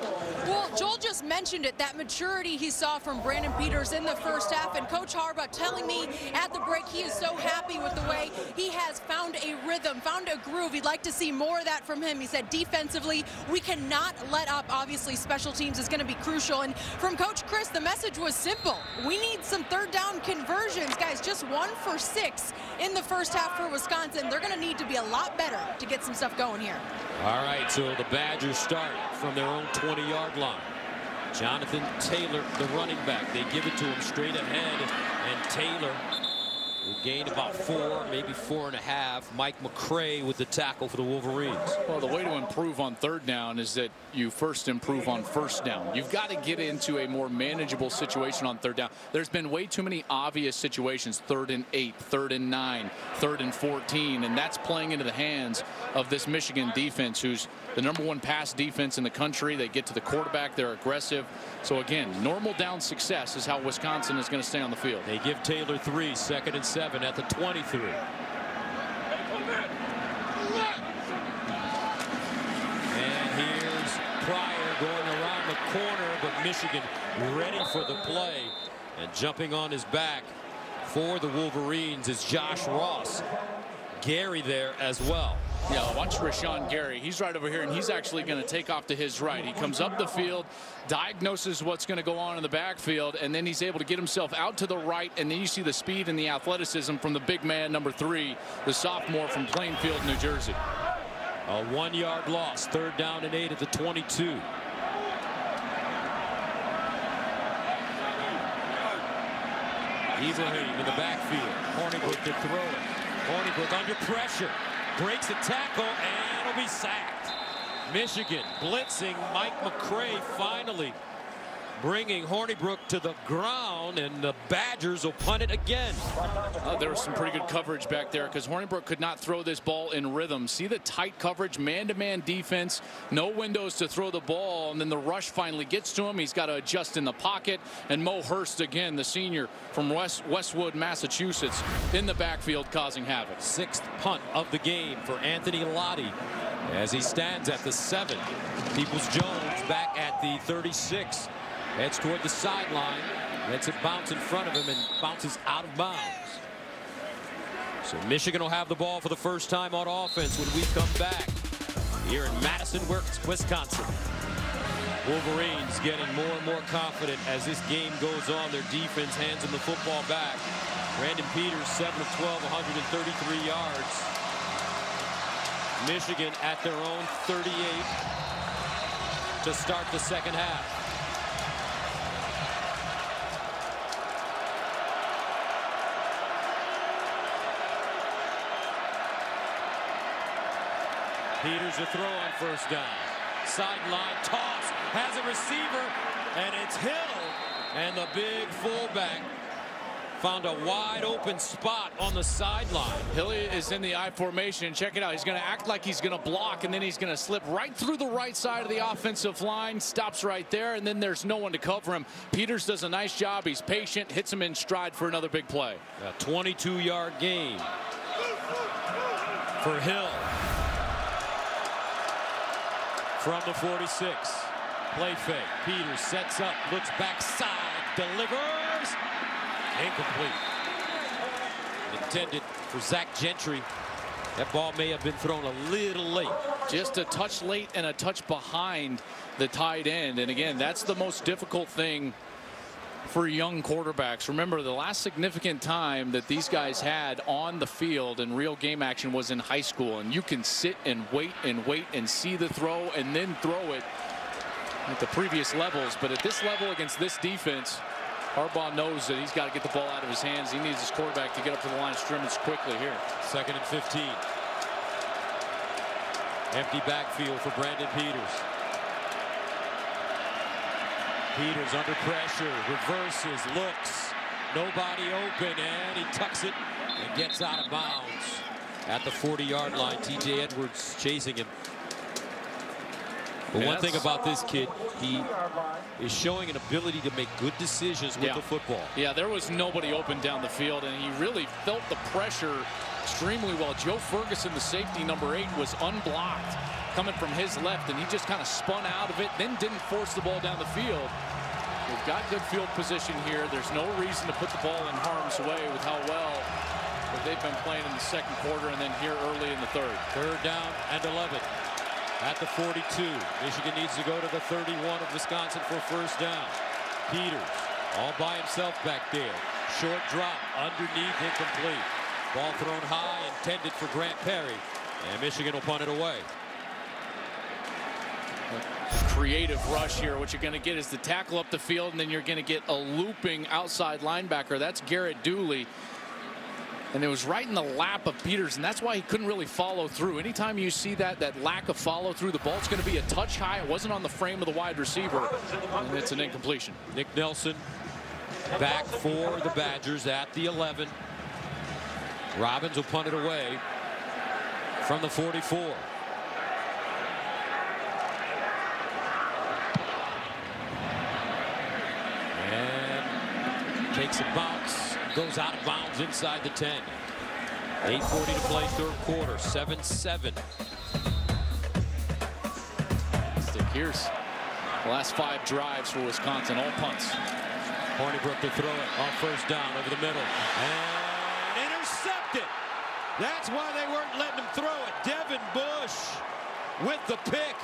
Well, Joel just mentioned it, that maturity he saw from Brandon Peters in the first half, and Coach Harbaugh telling me at the break he is so happy with the way he has found a rhythm, found a groove. He'd like to see more of that from him. He said defensively, we cannot let up. Obviously, special teams is going to be crucial. And from Coach Chris, the message was simple. We need some third down conversions. Guys, just 1 for 6 in the first half for Wisconsin. They're going to need to be a lot better to get some stuff going here. All right, so the Badgers start from their own 20-yard line. Jonathan Taylor, the running back. They give it to him straight ahead, and Taylor will gain about 4, maybe 4.5. Mike McCray with the tackle for the Wolverines. Well, the way to improve on third down is that you first improve on first down. You've got to get into a more manageable situation on third down. There's been way too many obvious situations, 3rd and 8, 3rd and 9, 3rd and 14, and that's playing into the hands of this Michigan defense, who's the #1 pass defense in the country. They get to the quarterback. They're aggressive. So again, normal down success is how Wisconsin is going to stay on the field. They give Taylor 3, 2nd and 7 at the 23. And here's Pryor going around the corner, but Michigan ready for the play. And jumping on his back for the Wolverines is Josh Ross. Gary there as well. Yeah, watch Rashawn Gary. He's right over here, and he's actually going to take off to his right. He comes up the field, diagnoses what's going to go on in the backfield, and then he's able to get himself out to the right, and then you see the speed and the athleticism from the big man, number 3, the sophomore from Plainfield, New Jersey. A 1-yard loss, 3rd down and 8 at the 22. Ibrahim in the backfield. Hornibrook to throw it. Hornibrook under pressure. Breaks a tackle and will be sacked. Michigan blitzing Mike McCray, finally bringing Hornibrook to the ground, and the Badgers will punt it again. There was some pretty good coverage back there because Hornibrook could not throw this ball in rhythm. See the tight coverage, man-to-man defense, no windows to throw the ball, and then the rush finally gets to him. He's got to adjust in the pocket, and Mo Hurst again, the senior from Westwood, Massachusetts, in the backfield causing havoc. 6th punt of the game for Anthony Lottie as he stands at the 7. Peoples-Jones back at the 36. Heads toward the sideline, lets it bounce in front of him and bounces out of bounds. So Michigan will have the ball for the first time on offense when we come back here in Madison, Wisconsin. Wolverines getting more and more confident as this game goes on. Their defense hands them the football back. Brandon Peters, 7 of 12, 133 yards. Michigan at their own 38 to start the second half. Peters a throw on 1st down. Sideline toss, has a receiver, and it's Hill. And the big fullback found a wide open spot on the sideline. Hill is in the I formation. Check it out. He's going to act like he's going to block, and then he's going to slip right through the right side of the offensive line. Stops right there, and then there's no one to cover him. Peters does a nice job. He's patient, hits him in stride for another big play. A 22-yard gain for Hill. From the 46, play fake. Peters sets up, looks backside, delivers. Incomplete. Intended for Zach Gentry. That ball may have been thrown a little late. Just a touch late and a touch behind the tight end. And again, that's the most difficult thing for young quarterbacks. Remember, the last significant time that these guys had on the field in real game action was in high school, and you can sit and wait and see the throw and then throw it at the previous levels. But at this level against this defense, Harbaugh knows that he's got to get the ball out of his hands. He needs his quarterback to get up to the line of scrimmage quickly here. 2nd and 15. Empty backfield for Brandon Peters. Peters under pressure, reverses, looks, nobody open, and he tucks it and gets out of bounds at the 40-yard line. TJ Edwards chasing him. But one thing about this kid, he is showing an ability to make good decisions with the football. Yeah, there was nobody open down the field, and he really felt the pressure extremely well. Joe Ferguson, the safety, number 8, was unblocked coming from his left, and he just kind of spun out of it, then didn't force the ball down the field. We've got good field position here. There's no reason to put the ball in harm's way with how well that they've been playing in the second quarter and then here early in the third. Third down and 11 at the 42. Michigan needs to go to the 31 of Wisconsin for first down. Peters all by himself back there. Short drop underneath, incomplete. Ball thrown high, intended for Grant Perry, and Michigan will punt it away. Creative rush here. What you're going to get is the tackle up the field, and then you're going to get a looping outside linebacker. That's Garrett Dooley. And it was right in the lap of Peters, and that's why he couldn't really follow through. Anytime you see that lack of follow through, the ball's going to be a touch high. It wasn't on the frame of the wide receiver, and it's an incompletion. Nick Nelson back for the Badgers at the 11. Robbins will punt it away from the 44. And takes a bounce, goes out of bounds inside the 10. 8:40 to play, third quarter, 7-7. Here's the last 5 drives for Wisconsin, all punts. Hornibrook to throw it on first down over the middle. And intercepted. That's why they weren't letting him throw it. Devin Bush with the pick.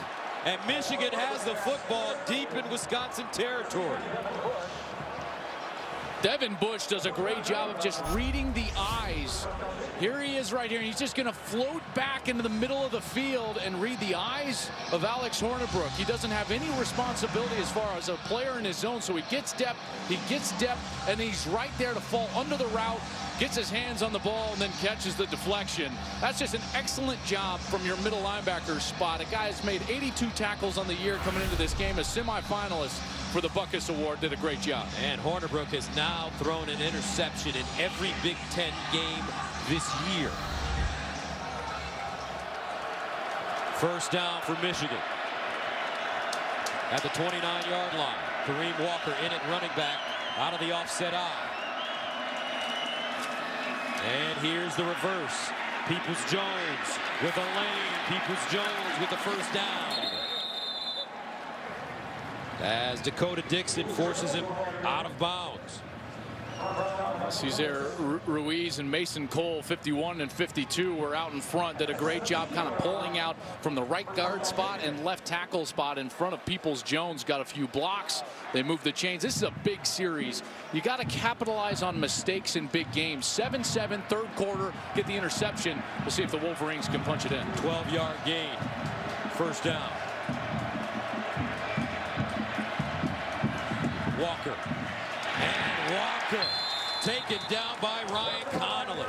And Michigan has the football deep in Wisconsin territory. Devin Bush does a great job of just reading the eyes. Here he is right here. He's just going to float back into the middle of the field and read the eyes of Alex Hornibrook. He doesn't have any responsibility as far as a player in his zone, so he gets depth, and he's right there to fall under the route, gets his hands on the ball, and then catches the deflection. That's just an excellent job from your middle linebacker spot. A guy has made 82 tackles on the year coming into this game, a semifinalist for the Buckus Award. Did a great job. And Hornibrook has now thrown an interception in every Big Ten game this year. First down for Michigan at the 29-yard line. Kareem Walker in at running back out of the offset eye. And here's the reverse. Peoples-Jones with a lane. Peoples-Jones with the first down. As Dakota Dixon forces him out of bounds. Cesar Ruiz and Mason Cole, 51 and 52, were out in front. Did a great job kind of pulling out from the right guard spot and left tackle spot in front of Peoples-Jones. Got a few blocks. They moved the chains. This is a big series. You got to capitalize on mistakes in big games. 7-7, third quarter, get the interception. We'll see if the Wolverines can punch it in. 12-yard gain. First down. Walker. And Walker taken down by Ryan Connolly.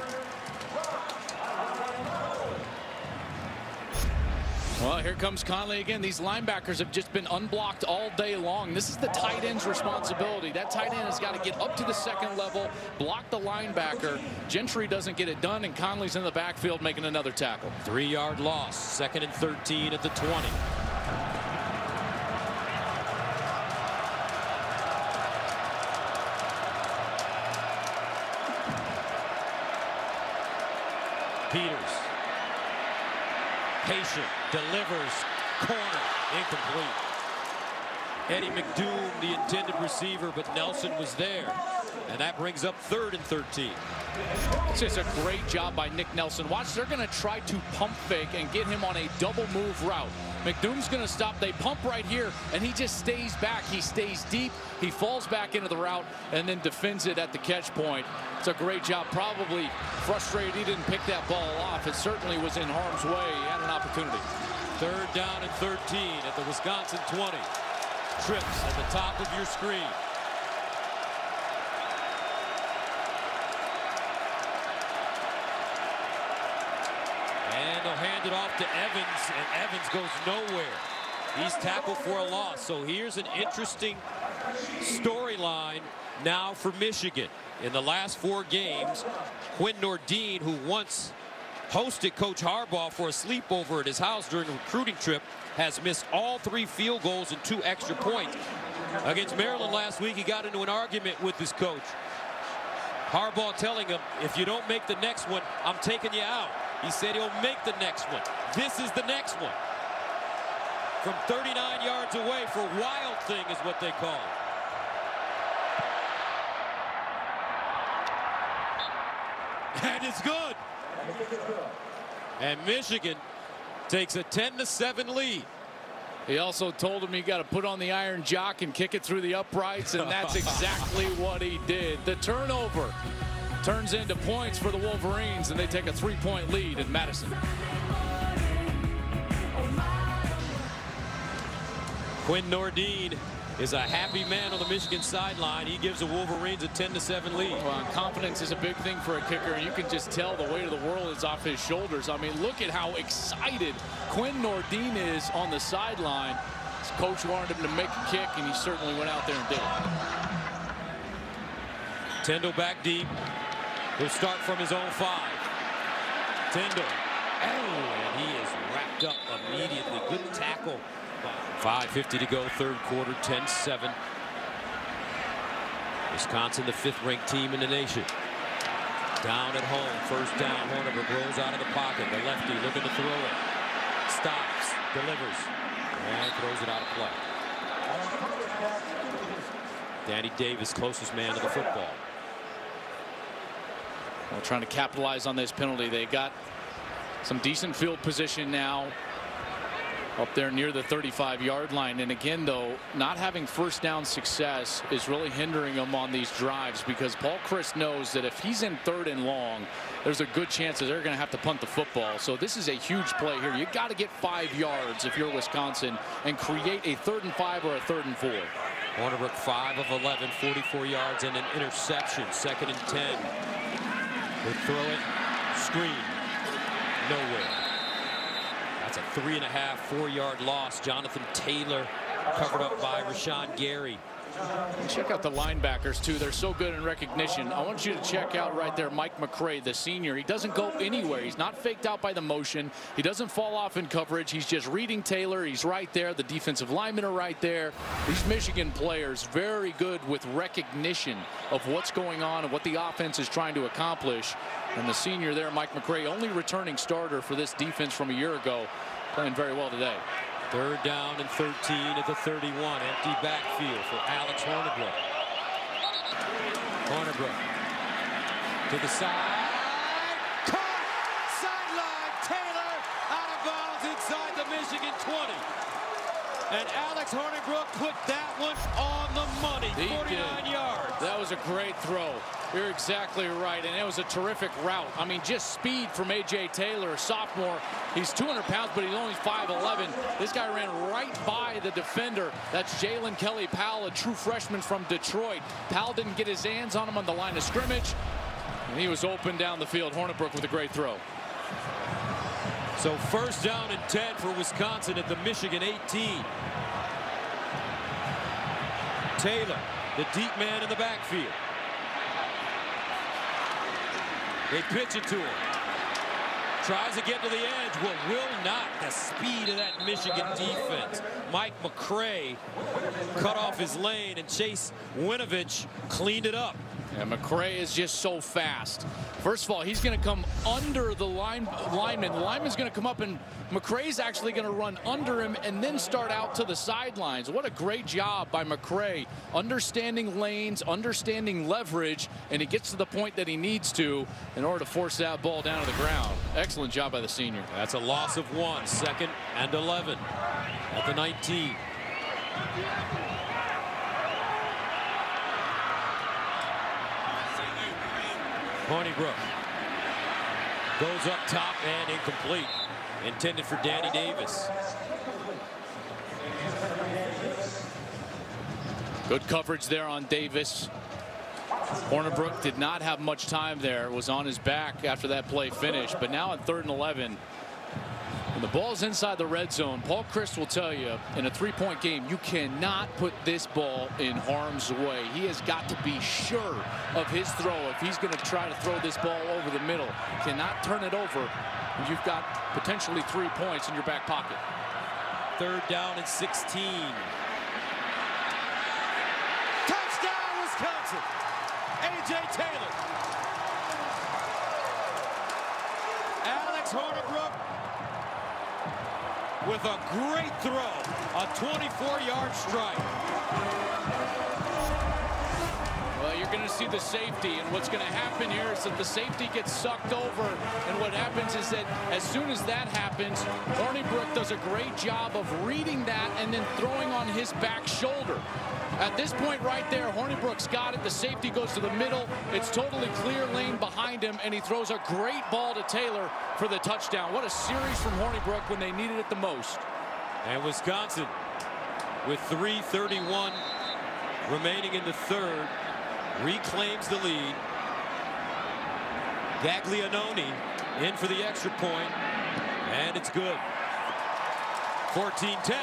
Well, here comes Connolly again. These linebackers have just been unblocked all day long. This is the tight end's responsibility. That tight end has got to get up to the second level, block the linebacker. Gentry doesn't get it done, and Connolly's in the backfield making another tackle. 3-yard loss. Second and 13 at the 20. Peters. Patient. Delivers. Corner. Incomplete. Eddie McDoom, the intended receiver, but Nelson was there. And that brings up 3rd and 13. It's just a great job by Nick Nelson. Watch, they're going to try to pump fake and get him on a double move route. McDoom's going to stop. They pump right here, and he just stays back. He stays deep. He falls back into the route and then defends it at the catch point. It's a great job. Probably frustrated he didn't pick that ball off. It certainly was in harm's way. He had an opportunity. 3rd down and 13 at the Wisconsin 20. Trips at the top of your screen. And they'll hand it off to Evans, and Evans goes nowhere. He's tackled for a loss. So here's an interesting storyline now for Michigan. In the last 4 games, Quinn Nordine, who once hosted Coach Harbaugh for a sleepover at his house during a recruiting trip, has missed all 3 field goals and 2 extra points. Against Maryland last week, he got into an argument with his coach. Harbaugh telling him, if you don't make the next one, I'm taking you out. He said he'll make the next one. This is the next one. From 39 yards away for Wild Thing is what they call it. And it's good. And Michigan takes a 10-7 lead. He also told him he got to put on the iron jock and kick it through the uprights, and that's exactly what he did. The turnover turns into points for the Wolverines, and they take a 3-point lead in Madison. Quinn Nordine is a happy man on the Michigan sideline. He gives the Wolverines a 10-7 lead. Well, confidence is a big thing for a kicker, and you can just tell the weight of the world is off his shoulders. I mean, look at how excited Quinn Nordine is on the sideline. His coach wanted him to make a kick, and he certainly went out there and did it. Tyndall back deep. He'll start from his own 5. Tyndall. Oh, and he is wrapped up immediately. Good tackle. 5:50 to go, third quarter, 10-7. Wisconsin, the 5th-ranked team in the nation. Down at home, first down. Hornibrook rolls out of the pocket. The lefty looking to throw it. Stops, delivers, and throws it out of play. Danny Davis, closest man to the football. Well, trying to capitalize on this penalty. They got some decent field position now up there near the 35-yard line. And again, though, not having first down success is really hindering them on these drives, because Paul Chryst knows that if he's in 3rd and long, there's a good chance that they're going to have to punt the football. So this is a huge play here. You got to get 5 yards if you're Wisconsin and create a 3rd and 5 or a 3rd and 4. Hornibrook 5 of 11, 44 yards and an interception. 2nd and 10. They throw it, screen, nowhere. That's a 3.5, 4-yard loss. Jonathan Taylor covered up by Rashawn Gary. Check out the linebackers, too. They're so good in recognition. I want you to check out right there Mike McCray, the senior. He doesn't go anywhere. He's not faked out by the motion. He doesn't fall off in coverage. He's just reading Taylor. He's right there. The defensive linemen are right there. These Michigan players very good with recognition of what's going on and what the offense is trying to accomplish. And the senior there, Mike McCray, only returning starter for this defense from a year ago, playing very well today. 3rd down and 13 at the 31. Empty backfield for Alex Hornibrook. Hornibrook to the side. Caught! Sideline. Taylor out of bounds inside the Michigan 20. And Alex Hornibrook put that one on the money. 49 yards. That was a great throw. You're exactly right, and it was a terrific route. I mean, just speed from A.J. Taylor, a sophomore. He's 200 pounds, but he's only 5'11". This guy ran right by the defender. That's Jalen Kelly Powell, a true freshman from Detroit. Powell didn't get his hands on him on the line of scrimmage, and he was open down the field. Hornibrook with a great throw. So 1st down and 10 for Wisconsin at the Michigan 18. Taylor, the deep man in the backfield. They pitch it to him. Tries to get to the edge. Well, will not. The speed of that Michigan defense. Mike McCray cut off his lane, and Chase Winovich cleaned it up. And McCray is just so fast. First of all, he's going to come under the lineman. The lineman's going to come up, and McCray's actually going to run under him and then start out to the sidelines. What a great job by McCray. Understanding lanes, understanding leverage, and he gets to the point that he needs to in order to force that ball down to the ground. Excellent job by the senior. That's a loss of 1. 2nd and 11 at the 19. Hornibrook goes up top and incomplete. Intended for Danny Davis. Good coverage there on Davis. Hornibrook did not have much time there. Was on his back after that play finished. But now on 3rd and 11. When the ball's inside the red zone, Paul Chryst will tell you, in a 3-point game, you cannot put this ball in harm's way. He has got to be sure of his throw if he's going to try to throw this ball over the middle. Cannot turn it over. You've got potentially 3 points in your back pocket. 3rd down and 16. Touchdown, Wisconsin. A.J. Taylor. Alex Hornibrook with a great throw. A 24-yard strike. Well, you're going to see the safety, and what's going to happen here is that the safety gets sucked over, and what happens is that as soon as that happens, Hornibrook does a great job of reading that and then throwing on his back shoulder. At this point right there, Hornibrook's got it. The safety goes to the middle. It's totally clear lane behind him, and he throws a great ball to Taylor for the touchdown. What a series from Hornibrook when they needed it the most. And Wisconsin, with 3:31 remaining in the 3rd, reclaims the lead. Gaglianone in for the extra point, and it's good. 14-10.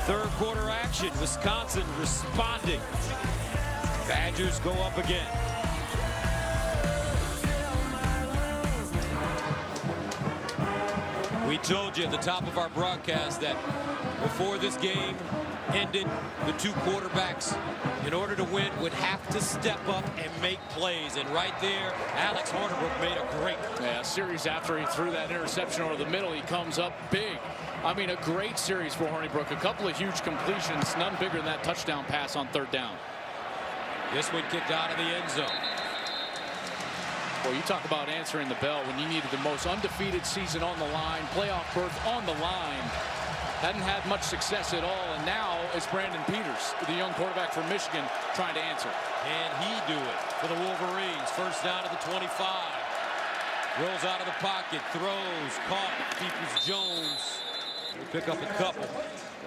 3rd quarter action. Wisconsin responding. Badgers go up again. We told you at the top of our broadcast that before this game ended, the 2 quarterbacks, in order to win, would have to step up and make plays. And right there, Alex Hornibrook made a great series after he threw that interception over the middle. He comes up big. I mean, a great series for Hornibrook. A couple of huge completions, none bigger than that touchdown pass on 3rd down. This one kicked out of the end zone. Well, you talk about answering the bell when you needed the most undefeated season on the line, playoff berth on the line. Hadn't had much success at all, and now it's Brandon Peters, the young quarterback from Michigan, trying to answer. And he do it for the Wolverines. 1st down at the 25. Rolls out of the pocket, throws, caught, Peoples-Jones. He'll pick up a couple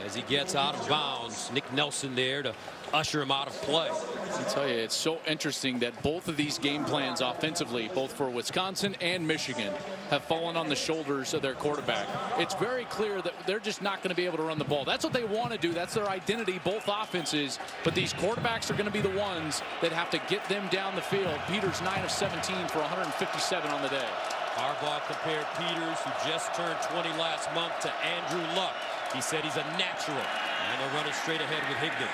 as he gets out of bounds. Nick Nelson there to usher him out of play. I tell you, it's so interesting that both of these game plans offensively, both for Wisconsin and Michigan, have fallen on the shoulders of their quarterback. It's very clear that they're just not going to be able to run the ball. That's what they want to do. That's their identity, both offenses. But these quarterbacks are going to be the ones that have to get them down the field. Peters 9 of 17 for 157 on the day. Harbaugh compared Peters, who just turned 20 last month, to Andrew Luck. He said he's a natural, and they'll run it straight ahead with Higdon.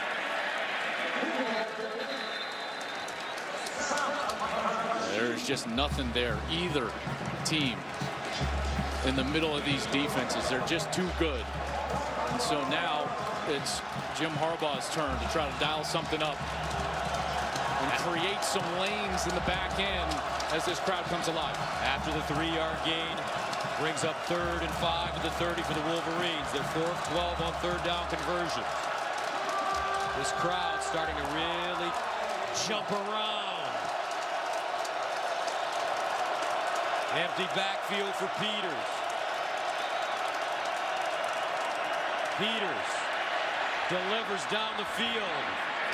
There's just nothing there, either team, in the middle of these defenses. They're just too good. And so now it's Jim Harbaugh's turn to try to dial something up and create some lanes in the back end as this crowd comes alive. After the 3-yard gain, brings up 3rd and 5 at the 30 for the Wolverines. Their 4th 12 on 3rd down conversion. This crowd starting to really jump around. Empty backfield for Peters. Peters delivers down the field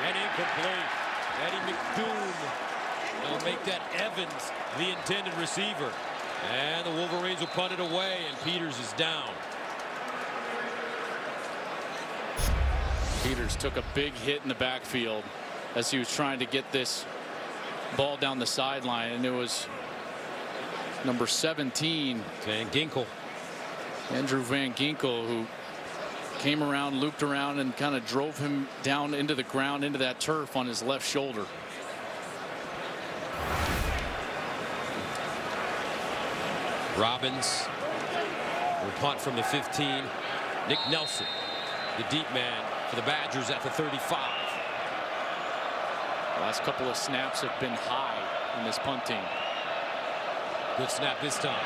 and incomplete. Eddie McDoom will make that Evans the intended receiver. And the Wolverines will punt it away, and Peters is down. Peters took a big hit in the backfield as he was trying to get this ball down the sideline, and it was number 17, Van Ginkel. Andrew Van Ginkel, who came around, looped around, and kind of drove him down into the ground, into that turf on his left shoulder. Robbins will punt from the 15. Nick Nelson, the deep man for the Badgers at the 35. Last couple of snaps have been high in this punt team. Good snap this time.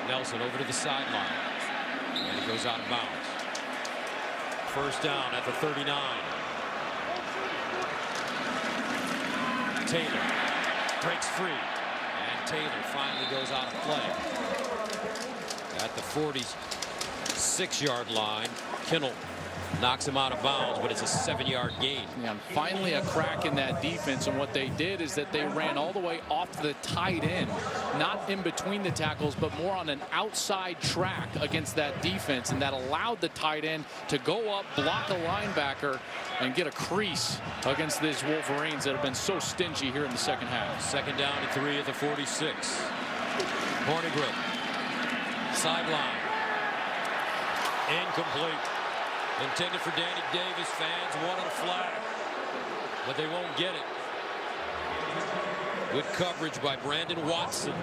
Nelson over to the sideline. And he goes out of bounds. 1st down at the 39. Taylor breaks free. And Taylor finally goes out of play. At the 46-yard line, Kinnell knocks him out of bounds, but it's a 7-yard gain. Yeah, and finally a crack in that defense, and what they did is that they ran all the way off the tight end, not in between the tackles, but more on an outside track against that defense, and that allowed the tight end to go up, block a linebacker, and get a crease against these Wolverines that have been so stingy here in the second half. 2nd down and 3 at the 46. Hornibrook Sideline. Incomplete. Intended for Danny Davis. Fans wanted a flag, but they won't get it. Good coverage by Brandon Watson.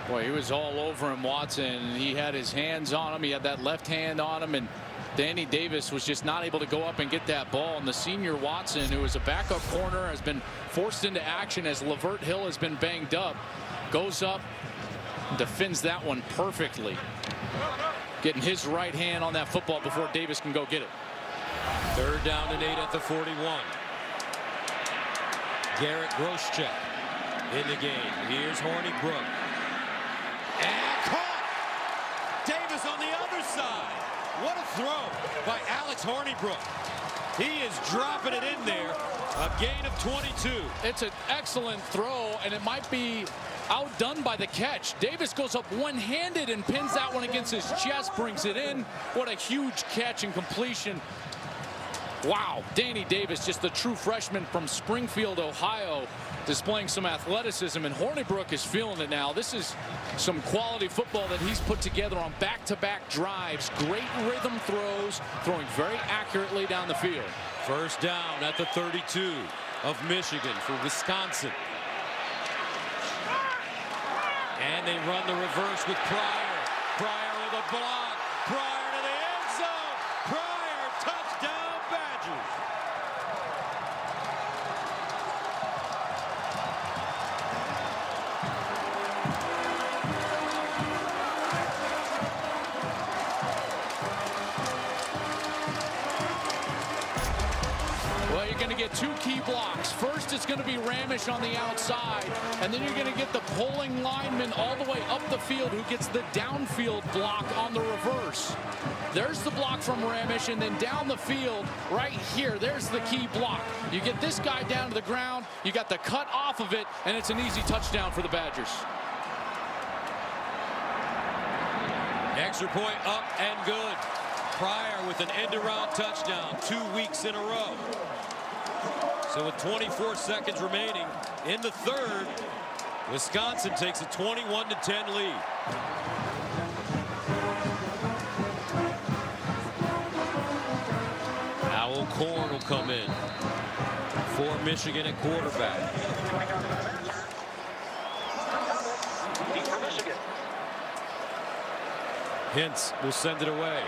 Boy, he was all over him, Watson. He had his hands on him. He had that left hand on him, and Danny Davis was just not able to go up and get that ball. And the senior Watson, who is a backup corner, has been forced into action as Lavert Hill has been banged up. Goes up, defends that one perfectly. Getting his right hand on that football before Davis can go get it. 3rd down and 8 at the 41. Garrett Groschek in the game. Here's Hornibrook. And caught! Davis on the other side. What a throw by Alex Hornibrook. He is dropping it in there. A gain of 22. It's an excellent throw, and it might be outdone by the catch. Davis goes up one-handed and pins that one against his chest, brings it in. What a huge catch and completion. Wow, Danny Davis, just the true freshman from Springfield, Ohio, displaying some athleticism, and Hornibrook is feeling it now. This is some quality football that he's put together on back-to-back drives. Great rhythm throws, throwing very accurately down the field. 1st down at the 32 of Michigan for Wisconsin. And they run the reverse with Pryor. Pryor with a block. Pryor to the end zone. Pryor, touchdown Badgers. Well, you're going to get 2 key blocks. First, it's going to be Ramish on the outside, and then you're going to get the pulling lineman all the way up the field who gets the downfield block on the reverse. There's the block from Ramish, and then down the field right here, there's the key block. You get this guy down to the ground, you got the cut off of it, and it's an easy touchdown for the Badgers. Extra point up and good. Pryor with an end-around touchdown 2 weeks in a row. So with 24 seconds remaining in the 3rd, Wisconsin takes a 21-10 lead. Al Corn will come in for Michigan at quarterback. Hintz will send it away.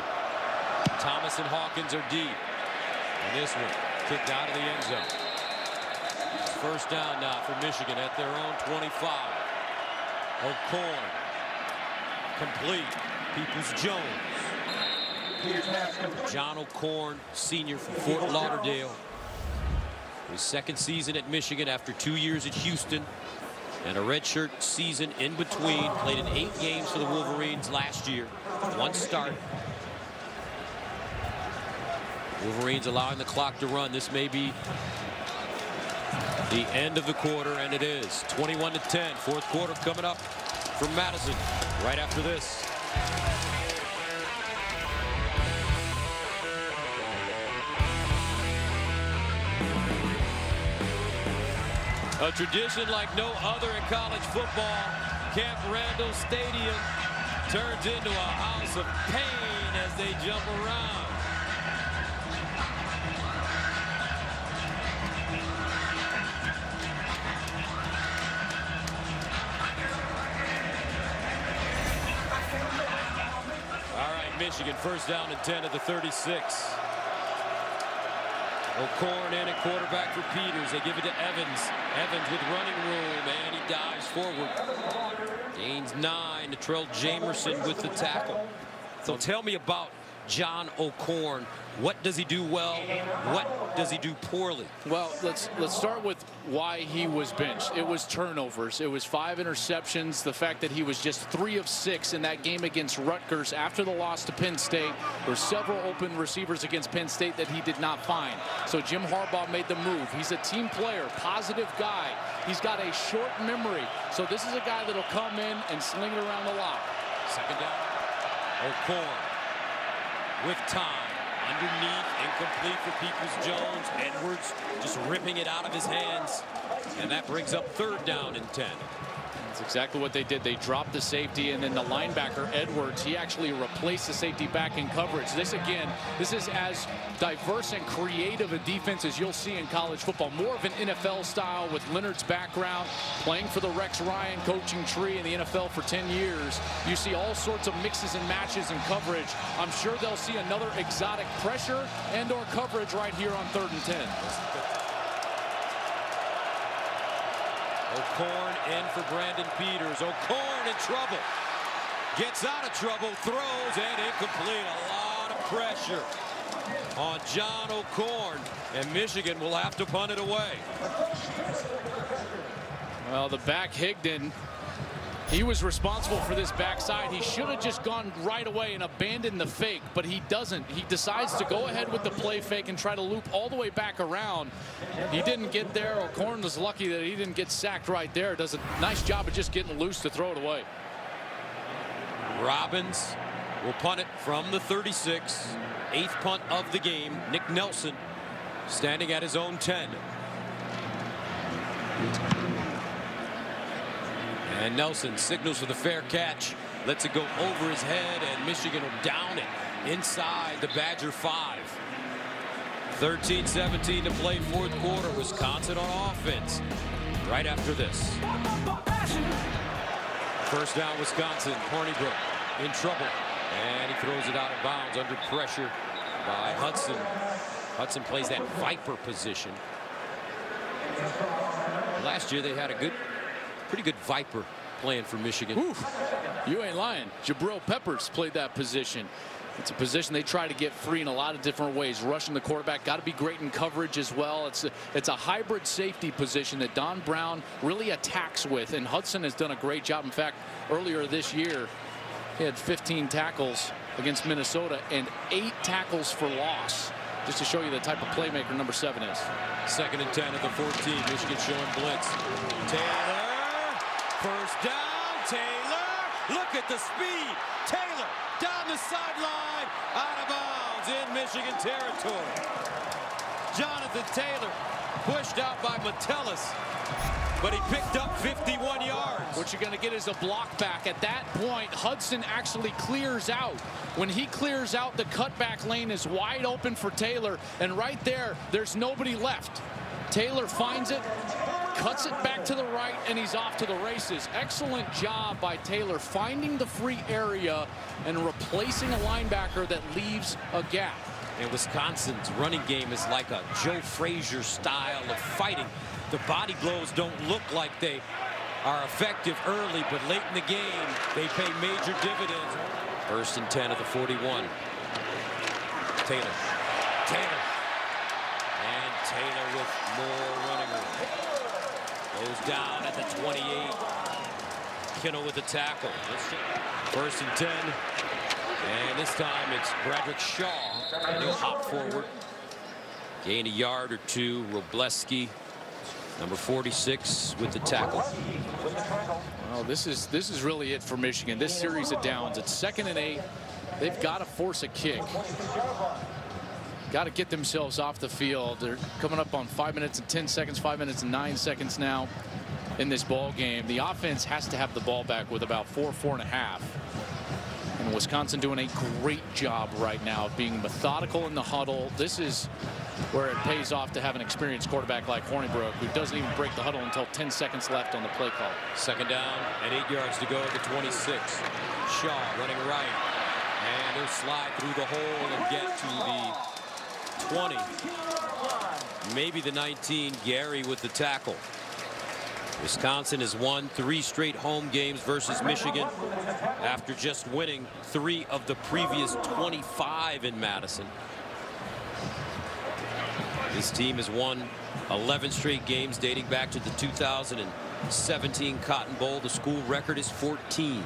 Thomas and Hawkins are deep. And this one kicked out of the end zone. 1st down now for Michigan at their own 25. O'Corn. Complete. Peoples-Jones. John O'Corn, senior from Fort Lauderdale. His 2nd season at Michigan after 2 years at Houston. And a redshirt season in between. Played in 8 games for the Wolverines last year. 1 start. Wolverines allowing the clock to run. This may be the end of the quarter, and it is. 21-10. 4th quarter coming up from Madison right after this. A tradition like no other in college football. Camp Randall Stadium turns into a house of pain as they jump around. Michigan 1st down and 10 at the 36. O'Corn in at quarterback for Peters. They give it to Evans. Evans with running room, and he dives forward. Gains 9 to Trell Jamerson with the tackle. So tell me about John O'Corn. What does he do well? What does he do poorly? Well, let's start with why he was benched. It was turnovers. It was 5 interceptions. The fact that he was just 3 of 6 in that game against Rutgers after the loss to Penn State. There were several open receivers against Penn State that he did not find. So Jim Harbaugh made the move. He's a team player, positive guy. He's got a short memory. So this is a guy that'll come in and sling it around the lot. 2nd down. O'Corn with time. Underneath, incomplete for Peoples-Jones. Edwards just ripping it out of his hands. And that brings up 3rd down and 10. That's exactly what they did. They dropped the safety, and then the linebacker, Edwards, he actually replaced the safety back in coverage. This, again, this is as diverse and creative a defense as you'll see in college football. More of an NFL style with Leonard's background, playing for the Rex Ryan coaching tree in the NFL for 10 years. You see all sorts of mixes and matches in coverage. I'm sure they'll see another exotic pressure and or coverage right here on 3rd and 10. O'Korn in for Brandon Peters. O'Korn in trouble. Gets out of trouble, throws, and incomplete. A lot of pressure on John O'Korn, and Michigan will have to punt it away. Well, the back, Higdon, he was responsible for this backside. He should have just gone right away and abandoned the fake, but he doesn't. He decides to go ahead with the play fake and try to loop all the way back around. He didn't get there. O'Korn was lucky that he didn't get sacked right there. Does a nice job of just getting loose to throw it away. Robbins will punt it from the 36. 8th punt of the game. Nick Nelson standing at his own 10. And Nelson signals for the fair catch. Lets it go over his head, and Michigan will down it inside the Badger 5. 13-17 to play 4th quarter. Wisconsin on offense right after this. First down, Wisconsin. Hornibrook in trouble, and he throws it out of bounds under pressure by Hudson. Hudson plays that viper position. Last year they had a pretty good viper playing for Michigan. Oof, you ain't lying. Jabril Peppers played that position. It's a position they try to get free in a lot of different ways. Rushing the quarterback, got to be great in coverage as well. It's a hybrid safety position that Don Brown really attacks with, and Hudson has done a great job. In fact, earlier this year, he had 15 tackles against Minnesota and 8 tackles for loss. Just to show you the type of playmaker number 7 is. 2nd and 10 of the 14. Michigan showing blitz. Taylor. First down. Taylor. Look at the speed. Taylor down the sideline. Out of bounds in Michigan territory. Jonathan Taylor pushed out by Metellus, but he picked up 51 yards. What you're going to get is a block back. At that point, Hudson actually clears out. When he clears out, the cutback lane is wide open for Taylor, and right there, there's nobody left. Taylor finds it, cuts it back to the right, and he's off to the races. Excellent job by Taylor finding the free area and replacing a linebacker that leaves a gap. And Wisconsin's running game is like a Joe Frazier style of fighting. The body blows don't look like they are effective early, but late in the game, they pay major dividends. 1st and 10 of the 41. Taylor. And Taylor with more running room. Goes down at the 28. Kittle with the tackle. 1st and 10. And this time it's Bradrick Shaw. And he'll hop forward. Gain a yard or two. Robleski, number 46, with the tackle. Well, this is really it for Michigan. This series of downs. It's 2nd and 8. They've got to force a kick. Got to get themselves off the field. They're coming up on 5 minutes and 10 seconds, 5 minutes and 9 seconds now in this ball game. The offense has to have the ball back with about 4.5. And Wisconsin doing a great job right now of being methodical in the huddle. This is where it pays off to have an experienced quarterback like Hornibrook, who doesn't even break the huddle until 10 seconds left on the play call. 2nd down and 8 yards to go at the 26. Shaw running right, and he'll slide through the hole and get to the 20. Maybe the 19. Gary with the tackle. Wisconsin has won 3 straight home games versus Michigan after just winning 3 of the previous 25 in Madison. This team has won 11 straight games dating back to the 2017 Cotton Bowl. The school record is 14.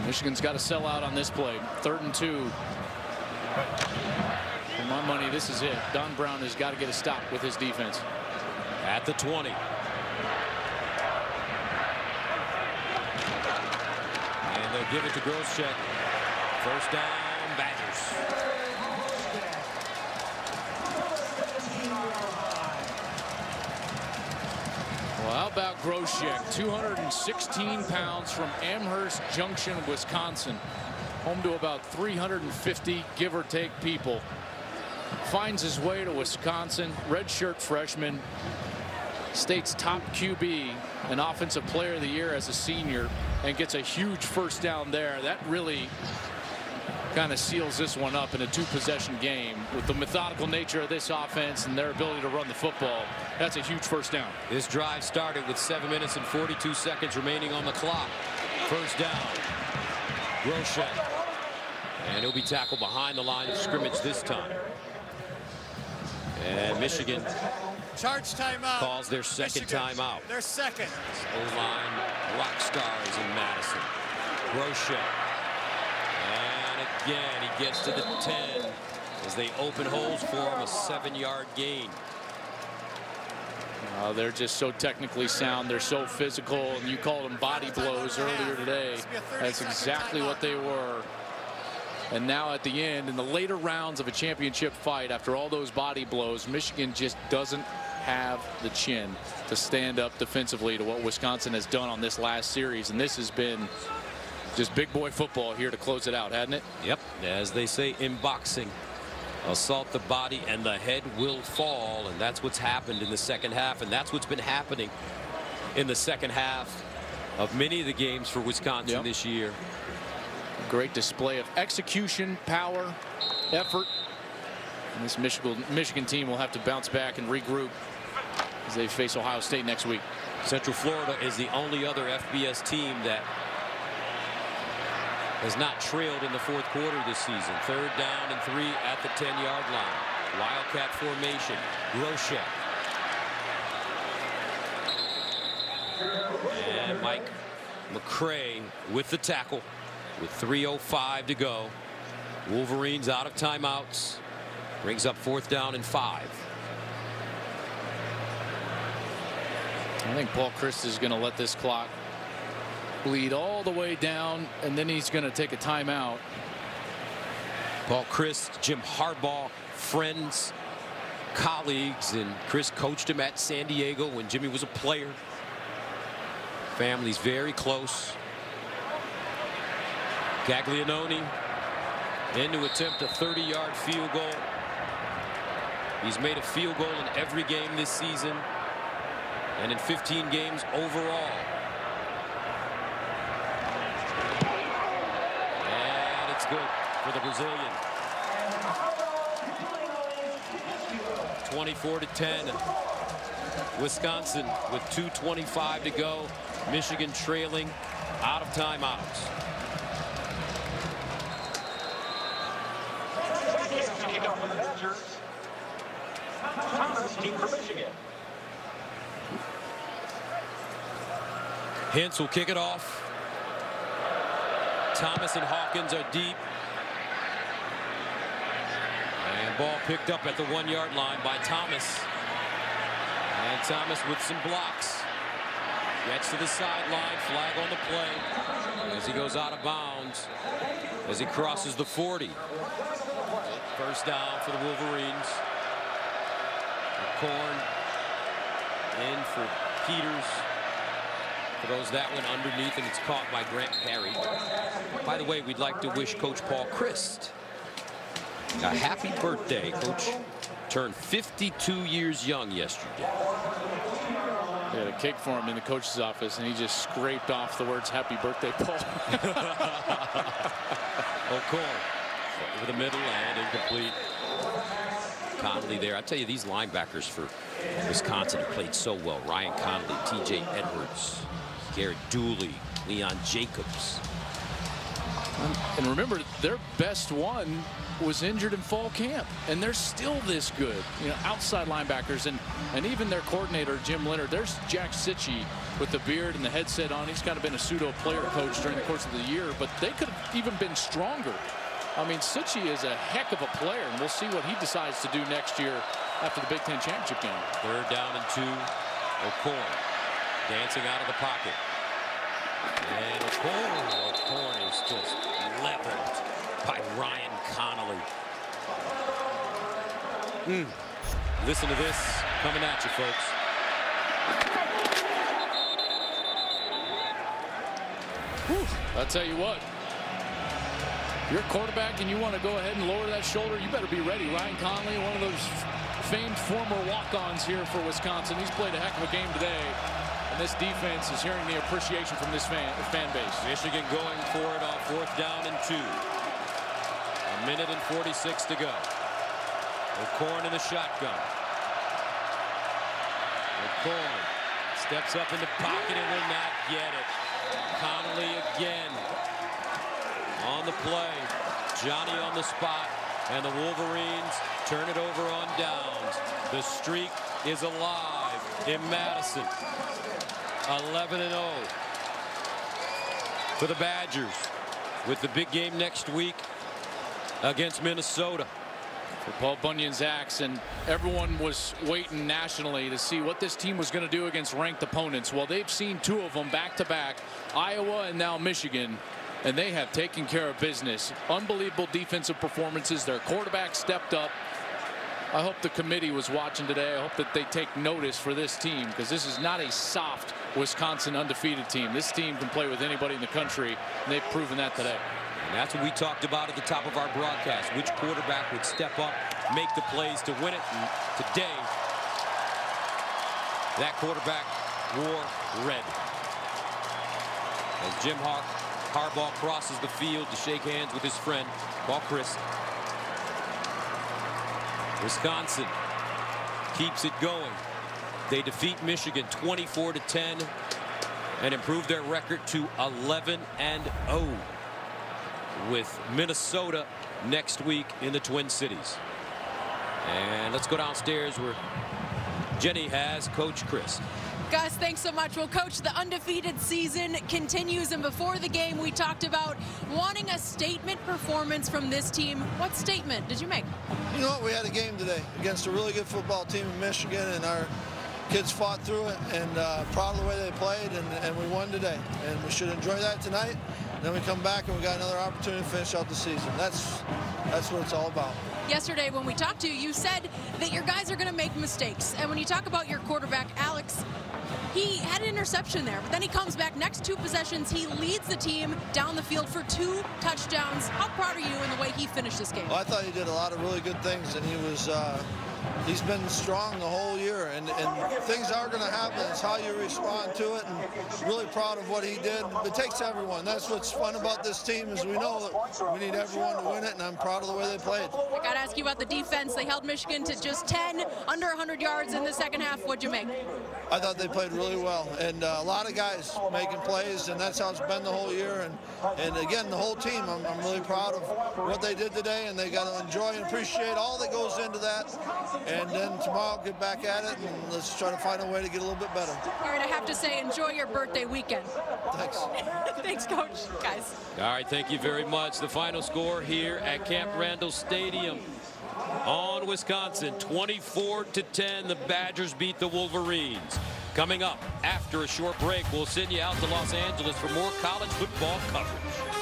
Michigan's got to sell out on this play. 3rd and 2. For my money, this is it. Don Brown has got to get a stop with his defense. At the 20. And they'll give it to Groszczyk. First down, Badgers. Well, How about Groshek, 216 pounds from Amherst Junction, Wisconsin. Home to about 350, give or take, people. Finds his way to Wisconsin, redshirt freshman. State's top QB, an offensive player of the year as a senior, and gets a huge first down there. That really kind of seals this one up in a two-possession game. With the methodical nature of this offense and their ability to run the football, that's a huge first down. This drive started with 7 minutes and 42 seconds remaining on the clock. First down. Groshek. And he'll be tackled behind the line of scrimmage this time. And Michigan Charge timeout. calls their second timeout. Their second. O-line rock stars in Madison. Groshek. And again, he gets to the 10 as they open holes for him, a 7-yard gain. They're just so technically sound. They're so physical. And you called them body blows earlier today. That's exactly what they were. And now at the end, in the later rounds of a championship fight, after all those body blows, Michigan just doesn't have the chin to stand up defensively to what Wisconsin has done on this last series. And this has been just big boy football here to close it out, hasn't it? Yep. As they say in boxing, assault the body and the head will fall. And that's what's happened in the second half. And that's what's been happening in the second half of many of the games for Wisconsin this year. Great display of execution, power, effort. And this Michigan team will have to bounce back and regroup as they face Ohio State next week. Central Florida is the only other FBS team that has not trailed in the fourth quarter this season. Third down and 3 at the 10-yard line. Wildcat formation. Groshek. And Mike McCray with the tackle with 3:05 to go. Wolverines out of timeouts. Brings up 4th down and 5. I think Paul Chryst is going to let this clock bleed all the way down, and then he's going to take a timeout. Paul Chryst, Jim Harbaugh, friends, colleagues, and Chris coached him at San Diego when Jimmy was a player. Family's very close. Gaglianone in to attempt a 30-yard field goal. He's made a field goal in every game this season and in 15 games overall. And it's good for the Brazilian. 24-10. Wisconsin with 2:25 to go. Michigan trailing out of timeouts. Hintz will kick it off. Thomas and Hawkins are deep. And ball picked up at the 1-yard line by Thomas. And Thomas with some blocks. Gets to the sideline. Flag on the play as he goes out of bounds as he crosses the 40. First down for the Wolverines. Corn in for Peters. Throws that one underneath, and it's caught by Grant Perry. By the way, we'd like to wish Coach Paul Chryst a happy birthday. Coach turned 52 years young yesterday. They had a cake for him in the coach's office, and he just scraped off the words "Happy Birthday, Paul." O'Corn over the middle and incomplete. Connolly there. I tell you, these linebackers for Wisconsin have played so well. Ryan Connolly, T.J. Edwards, Garrett Dooley, Leon Jacobs. And remember, their best one was injured in fall camp, and they're still this good. You know, outside linebackers, and even their coordinator, Jim Leonard. There's Jack Sitchie with the beard and the headset on. He's kind of been a pseudo player coach during the course of the year, but they could have even been stronger. I mean, Sitchie is a heck of a player, and we'll see what he decides to do next year after the Big Ten championship game. Third down and 2. O'Corn dancing out of the pocket. And O'Corn is just leveled by Ryan Connolly. Listen to this coming at you, folks. Whew, I'll tell you what. If you're a quarterback and you want to go ahead and lower that shoulder, you better be ready. Ryan Conley, one of those famed former walk-ons here for Wisconsin. He's played a heck of a game today. And this defense is hearing the appreciation from this fan base. Michigan going for it on 4th down and 2. 1:46 to go. O'Korn in the shotgun. O'Korn steps up in the pocket and will not get it. Connolly again on the play. Johnny on the spot. And the Wolverines turn it over on downs. The streak is alive in Madison. 11-0 for the Badgers with the big game next week against Minnesota. For Paul Bunyan's axe, and everyone was waiting nationally to see what this team was going to do against ranked opponents. Well, they've seen 2 of them back-to-back, Iowa and now Michigan, and they have taken care of business. Unbelievable defensive performances. Their quarterback stepped up. I hope the committee was watching today. I hope that they take notice for this team, because this is not a soft Wisconsin undefeated team. This team can play with anybody in the country, and they've proven that today. And that's what we talked about at the top of our broadcast. Which quarterback would step up, make the plays to win it. And today, that quarterback wore red. As Jim Harbaugh crosses the field to shake hands with his friend, Paul Chris. Wisconsin keeps it going. They defeat Michigan 24-10 and improve their record to 11-0 with Minnesota next week in the Twin Cities. And let's go downstairs where Jenny has Coach Chris. Gus, thanks so much. Well, Coach, the undefeated season continues, and before the game we talked about wanting a statement performance from this team. What statement did you make? You know what, we had a game today against a really good football team in Michigan, and our kids fought through it, and proud of the way they played, and we won today. And we should enjoy that tonight. Then we come back and we got another opportunity to finish out the season. That's what it's all about. Yesterday when we talked to you, you said that your guys are going to make mistakes. And when you talk about your quarterback, Alex, he had an interception there, but then he comes back next 2 possessions. He leads the team down the field for 2 touchdowns. How proud are you in the way he finished this game? Well, I thought he did a lot of really good things, and he was he's been strong the whole year, and things are going to happen. It's how you respond to it, and really proud of what he did. It takes everyone. That's what's fun about this team, is we know that we need everyone to win it, and I'm proud of the way they played. I got to ask you about the defense. They held Michigan to just 10, under 100 yards in the second half. What'd you make? I thought they played really well, and a lot of guys making plays, and that's how it's been the whole year. And again, the whole team, I'm really proud of what they did today, and they got to enjoy and appreciate all that goes into that. And then tomorrow, get back at it, and let's try to find a way to get a little bit better. All right, I have to say, enjoy your birthday weekend. Thanks. Thanks, Coach. Guys. All right, thank you very much. The final score here at Camp Randall Stadium on Wisconsin, 24-10. The Badgers beat the Wolverines. Coming up after a short break, we'll send you out to Los Angeles for more college football coverage.